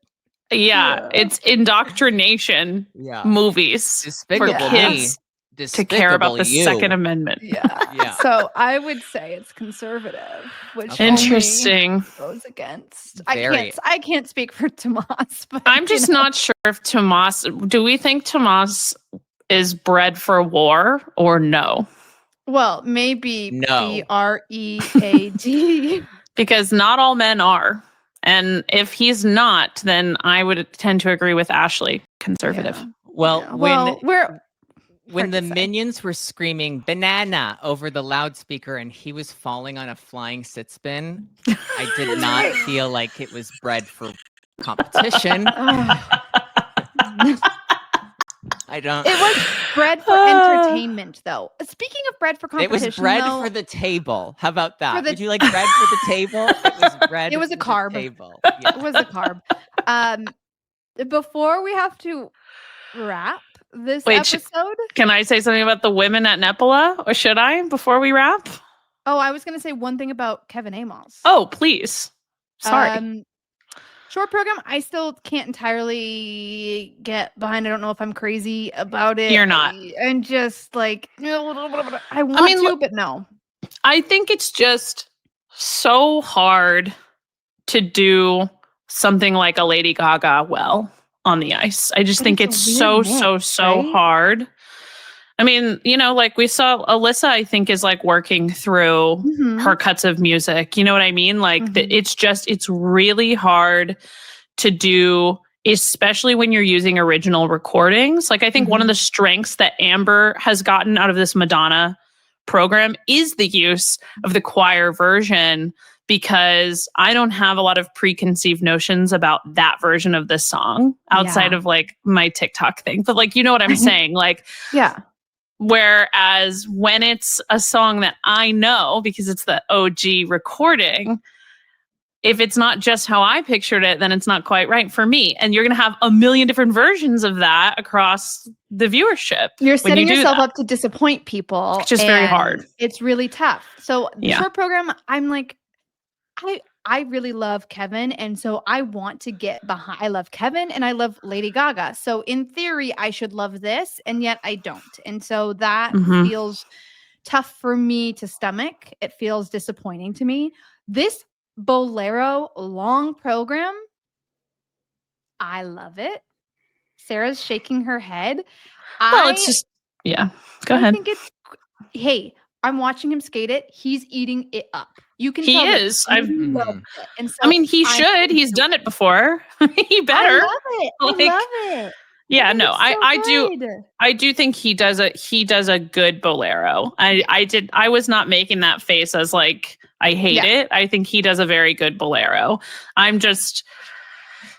it's indoctrination Yeah. movies for Despicable kids Me. to care about the Despicable Second You. Amendment. Yeah. So I would say it's conservative, which Okay. only Interesting. goes against. Very. I can't speak for Tomas, but I'm just not sure if Tomas. Do we think Tomas is bred for war or no? Well, maybe No. BREAD. Because not all men are. And if he's not, then I would tend to agree with Ashley, conservative. Yeah. Well, Yeah. Well, when hard the to say. minions were screaming banana over the loudspeaker and he was falling on a flying sit spin, I did not feel like it was bred for competition. I don't. It was bred for entertainment, though. Speaking of bread for It competition, was bread though, for the table. How about that? the- Would you like bread for the table? It was bread. It was a for the carb. table. it Yeah. was a carb. Before we have to wrap this Wait, episode. Can I say something about the women at Nepela? Or should I before we wrap? Oh, I was going to say one thing about Kevin Amos. Oh, please. Sorry. Short program, I still can't entirely get behind. I don't know if I'm crazy about it. You're not. And just like, I want mean, to, but no. I think it's just so hard to do something like a Lady Gaga well on the ice. I just But think it's it's a so, weird so, mix, so right? hard. I mean, like we saw Alyssa, I think, is like working through Mhm. her cuts of music. You know what I mean? Like Mhm. it's really hard to do, especially when you're using original recordings. Like I think one of the strengths that Amber has gotten out of this Madonna program is the use of the choir version, because I don't have a lot of preconceived notions about that version of this song outside Yeah. of like my TikTok thing. But like, you know what I'm saying? Like, Yeah. whereas when it's a song that I know because it's the OG recording, if it's not just how I pictured it, then it's not quite right for me. And you're going to have a million different versions of that across the viewership. You're when setting you do yourself that. up to disappoint people. It's just very hard. It's really tough. So the Yeah. short program, I'm like, I really love Kevin. And so I want to get behind. I love Kevin and I love Lady Gaga. So in theory, I should love this. And yet I don't. And so that Mhm. feels tough for me to stomach. It feels disappointing to me. This Bolero long program, I love it. Sarah's shaking her head. Well, it's just, yeah. Go ahead. I think it's, hey, I'm watching him skate it. He's eating it up. You can He tell that is. he I've- loves Mhm. it. And so I mean, he I should. think He's done it before. He better. I love it. Like, I love it. Yeah, think no, it's so I do. good. I do think he does a good bolero. I was not making that face as like I hate Yeah. it. I think he does a very good bolero. I'm just,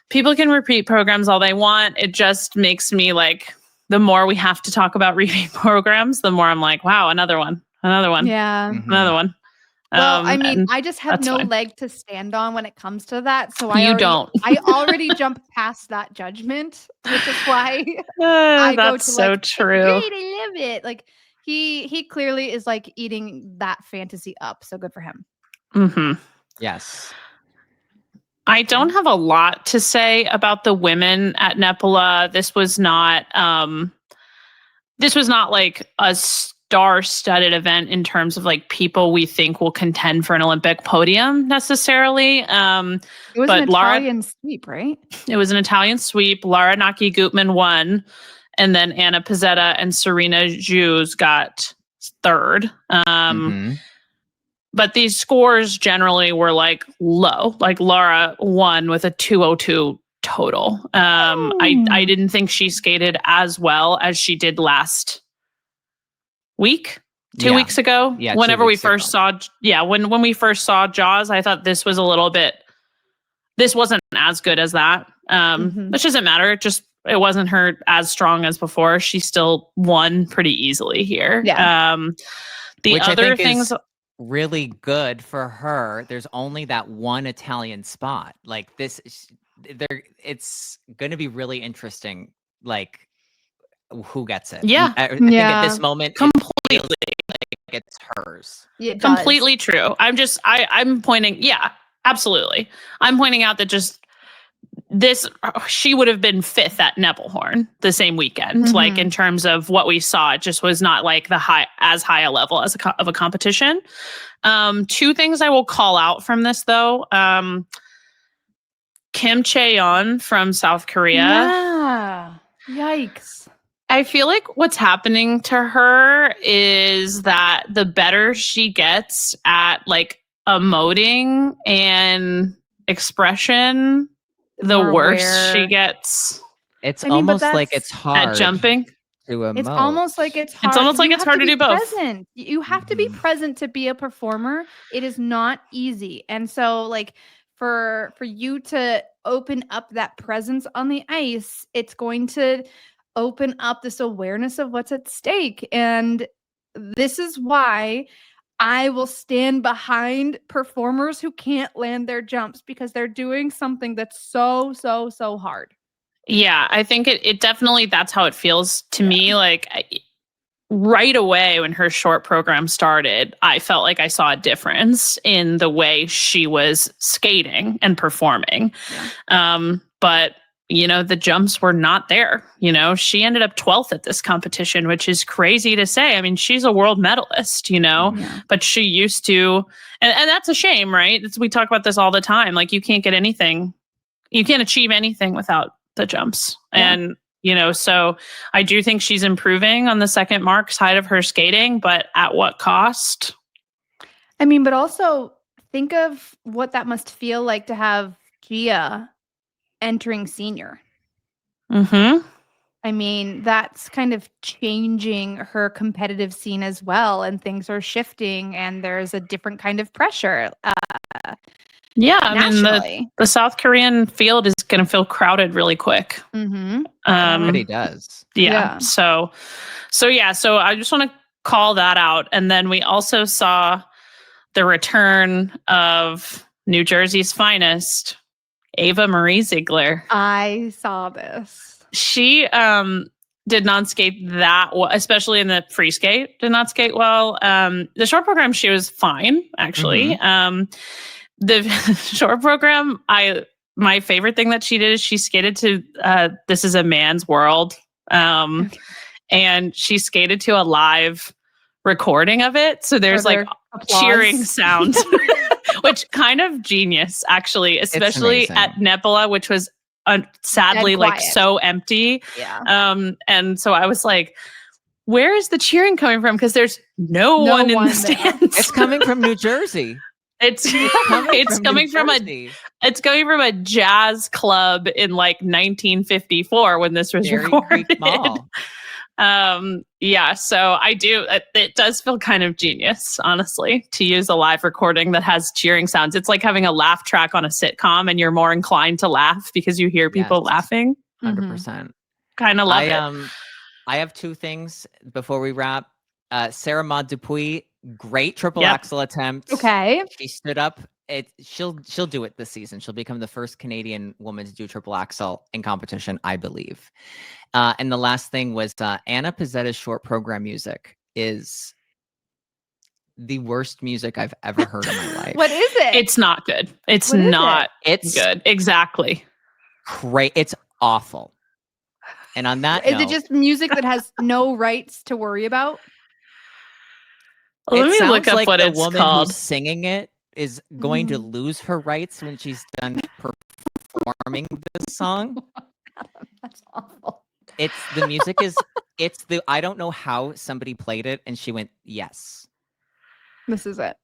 people can repeat programs all they want. It just makes me like, the more we have to talk about repeat programs, the more I'm like, wow, another one, Yeah. Mhm. another one. Well, I mean, and I just have that's no fine. leg to stand on when it comes to that. So You don't. I already jumped past that judgment, which is why I go That's to so like, it's true. great, I love it. Like he clearly is like eating that fantasy up. So good for him. Hmm. Yes. I don't have a lot to say about the women at Nepela. This was not like a star-studded event in terms of like people we think will contend for an Olympic podium necessarily. It was But an Lara- Italian sweep, right? It was an Italian sweep. Lara Naki-Gutman won, and then Anna Pizzetta and Serena Jus got third. Mhm. But these scores generally were like low. Like Laura won with a 202 total. I didn't think she skated as well as she did last week, 2 Yeah. weeks ago. Yeah, 2 Whenever we weeks first ago. saw, when we first saw Jaws, I thought this was a little bit. This wasn't as good as that. Mhm. Which doesn't matter. It wasn't her as strong as before. She still won pretty easily here. Yeah. The Which other I think things. is really good for her. There's only that one Italian spot. Like this, it's going to be really interesting. Like who gets it? Yeah. I think at Yeah. this moment, Completely. it feels like it's hers. It does. Completely true. I'm pointing. Yeah. Absolutely. I'm pointing out that just she would have been 5th at Nebelhorn the same weekend. Like in terms of what we saw, it just was not like as high a level as of a competition. 2 things I will call out from this though. Kim Chae-yeon from South Korea. Yeah. Yikes. I feel like what's happening to her is that the better she gets at like emoting and expression, the More worse aware. she gets It's I mean, but almost like that's- it's hard at jumping. to emote. It's almost like it's hard. It's almost like You it's have hard to be do both. Present. You have to be present to be a performer. It is not easy. And so like for you to open up that presence on the ice, it's going to open up this awareness of what's at stake. And this is why I will stand behind performers who can't land their jumps because they're doing something that's so hard. Yeah, I think it definitely, that's how it feels to me. Like right away when her short program started, I felt like I saw a difference in the way she was skating and performing. Yeah. But you know, the jumps were not there. You know, she ended up 12th at this competition, which is crazy to say. I mean, she's a world medalist, you know, but she used to, and that's a shame, right? We talk about this all the time. Like you can't get anything, you can't achieve anything without the jumps. And, you know, so I do think she's improving on the second mark side of her skating, but at what cost? I mean, but also think of what that must feel like to have Gia entering senior. I mean, that's kind of changing her competitive scene as well, and things are shifting, and there's a different kind of pressure. Yeah, I mean, nationally. the South Korean field is going to feel crowded really quick. Mm-hmm. Already does. Yeah. So I just want to call that out. And then we also saw the return of New Jersey's finest, Ava Marie Ziegler. I saw this. She did not skate that well, especially in the free skate, did not skate well. The short program, she was fine, actually. The short program, my favorite thing that she did is she skated to This Is a Man's World. And she skated to a live recording of it. So there's like cheering sound, which kind of genius, actually, especially at Nepela, which was sadly like so empty. And so I was like, where is the cheering coming from? Because there's no one in the stands. It's coming from New Jersey. It's coming from a jazz club in like 1954 when this was recorded. So I do. It does feel kind of genius, honestly, to use a live recording that has cheering sounds. It's like having a laugh track on a sitcom, and you're more inclined to laugh because you hear people laughing. 100%. Kind of love it. I have 2 things before we wrap. Sarah Maud Dupuis, great triple axel attempt. Okay. She stood up. She'll do it this season. She'll become the first Canadian woman to do triple axel in competition, I believe. And the last thing was Anna Pizzetta's short program music is the worst music I've ever heard in my life. What is it? It's not good. It's not good. Exactly. Great. It's awful. And on that note, it just music that has no rights to worry about? Let me look up what it's called. The woman who's singing it is going to lose her rights when she's done performing this song. That's awful. I don't know how somebody played it and she went, yes. This is it.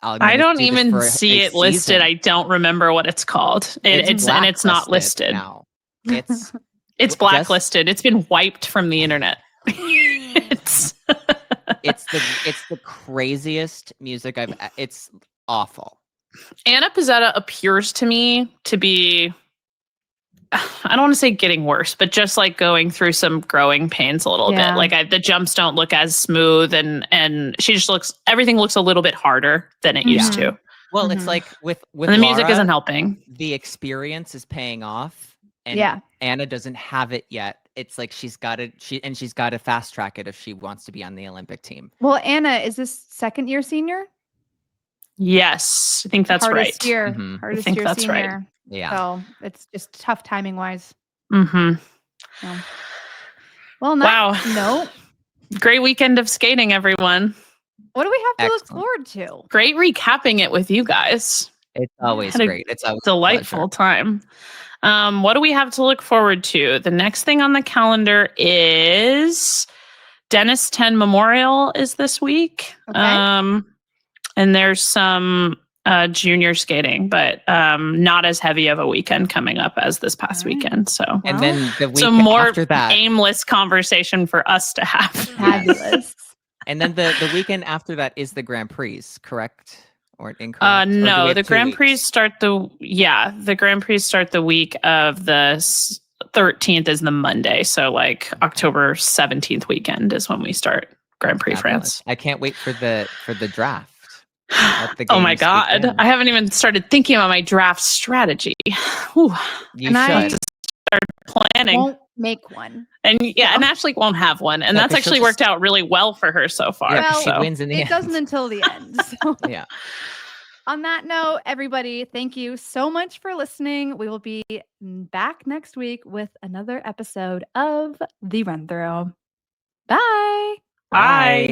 I don't even see it listed. I don't remember what it's called. It's not listed now. It's blacklisted. It's been wiped from the internet. It's the craziest music it's awful. Anna Pizzetta appears to me to be, I don't want to say getting worse, but just like going through some growing pains a little bit. Like the jumps don't look as smooth, and she just everything looks a little bit harder than it used to. Well, it's like with and the music isn't helping. The experience is paying off, and Anna doesn't have it yet. It's like she's got to fast track it if she wants to be on the Olympic team. Well, Anna, is this second year senior? Yes, I think that's hardest right. year, Mhm. hardest think year that's right. senior. Yeah. So it's just tough timing wise. Mm-hmm. So. Well, on that Wow. note, Great weekend of skating, everyone. what do we have to look Excellent. forward to? Great recapping it with you guys. It's always Had a great. It's always a Delightful pleasure. time. What do we have to look forward to? The next thing on the calendar is Dennis 10 Memorial is this week. Okay. And there's some junior skating, but not as heavy of a weekend coming up as this past All right. weekend. So, And then the week so more after that, aimless conversation for us to have. Fabulous. and then the weekend after that is the Grand Prix, correct or incorrect? Or do we No, have the 2 Grand Prix weeks? start the Grand Prix start the week of the 13th is the Monday. So like October 17th weekend is when we start Grand Prix Fabulous. France. I can't wait for the draft. Let the Oh my games God. begin. I haven't even started thinking about my draft strategy. Whew. You And I should. Planning. won't make one. And So- and Ashley won't have one. And No, that's 'cause she'll actually worked out really well for her so far. Yeah, 'cause she Well, wins in the It end. doesn't until the end. So. Yeah. On that note, everybody, thank you so much for listening. We will be back next week with another episode of The Run Through. Bye. Bye.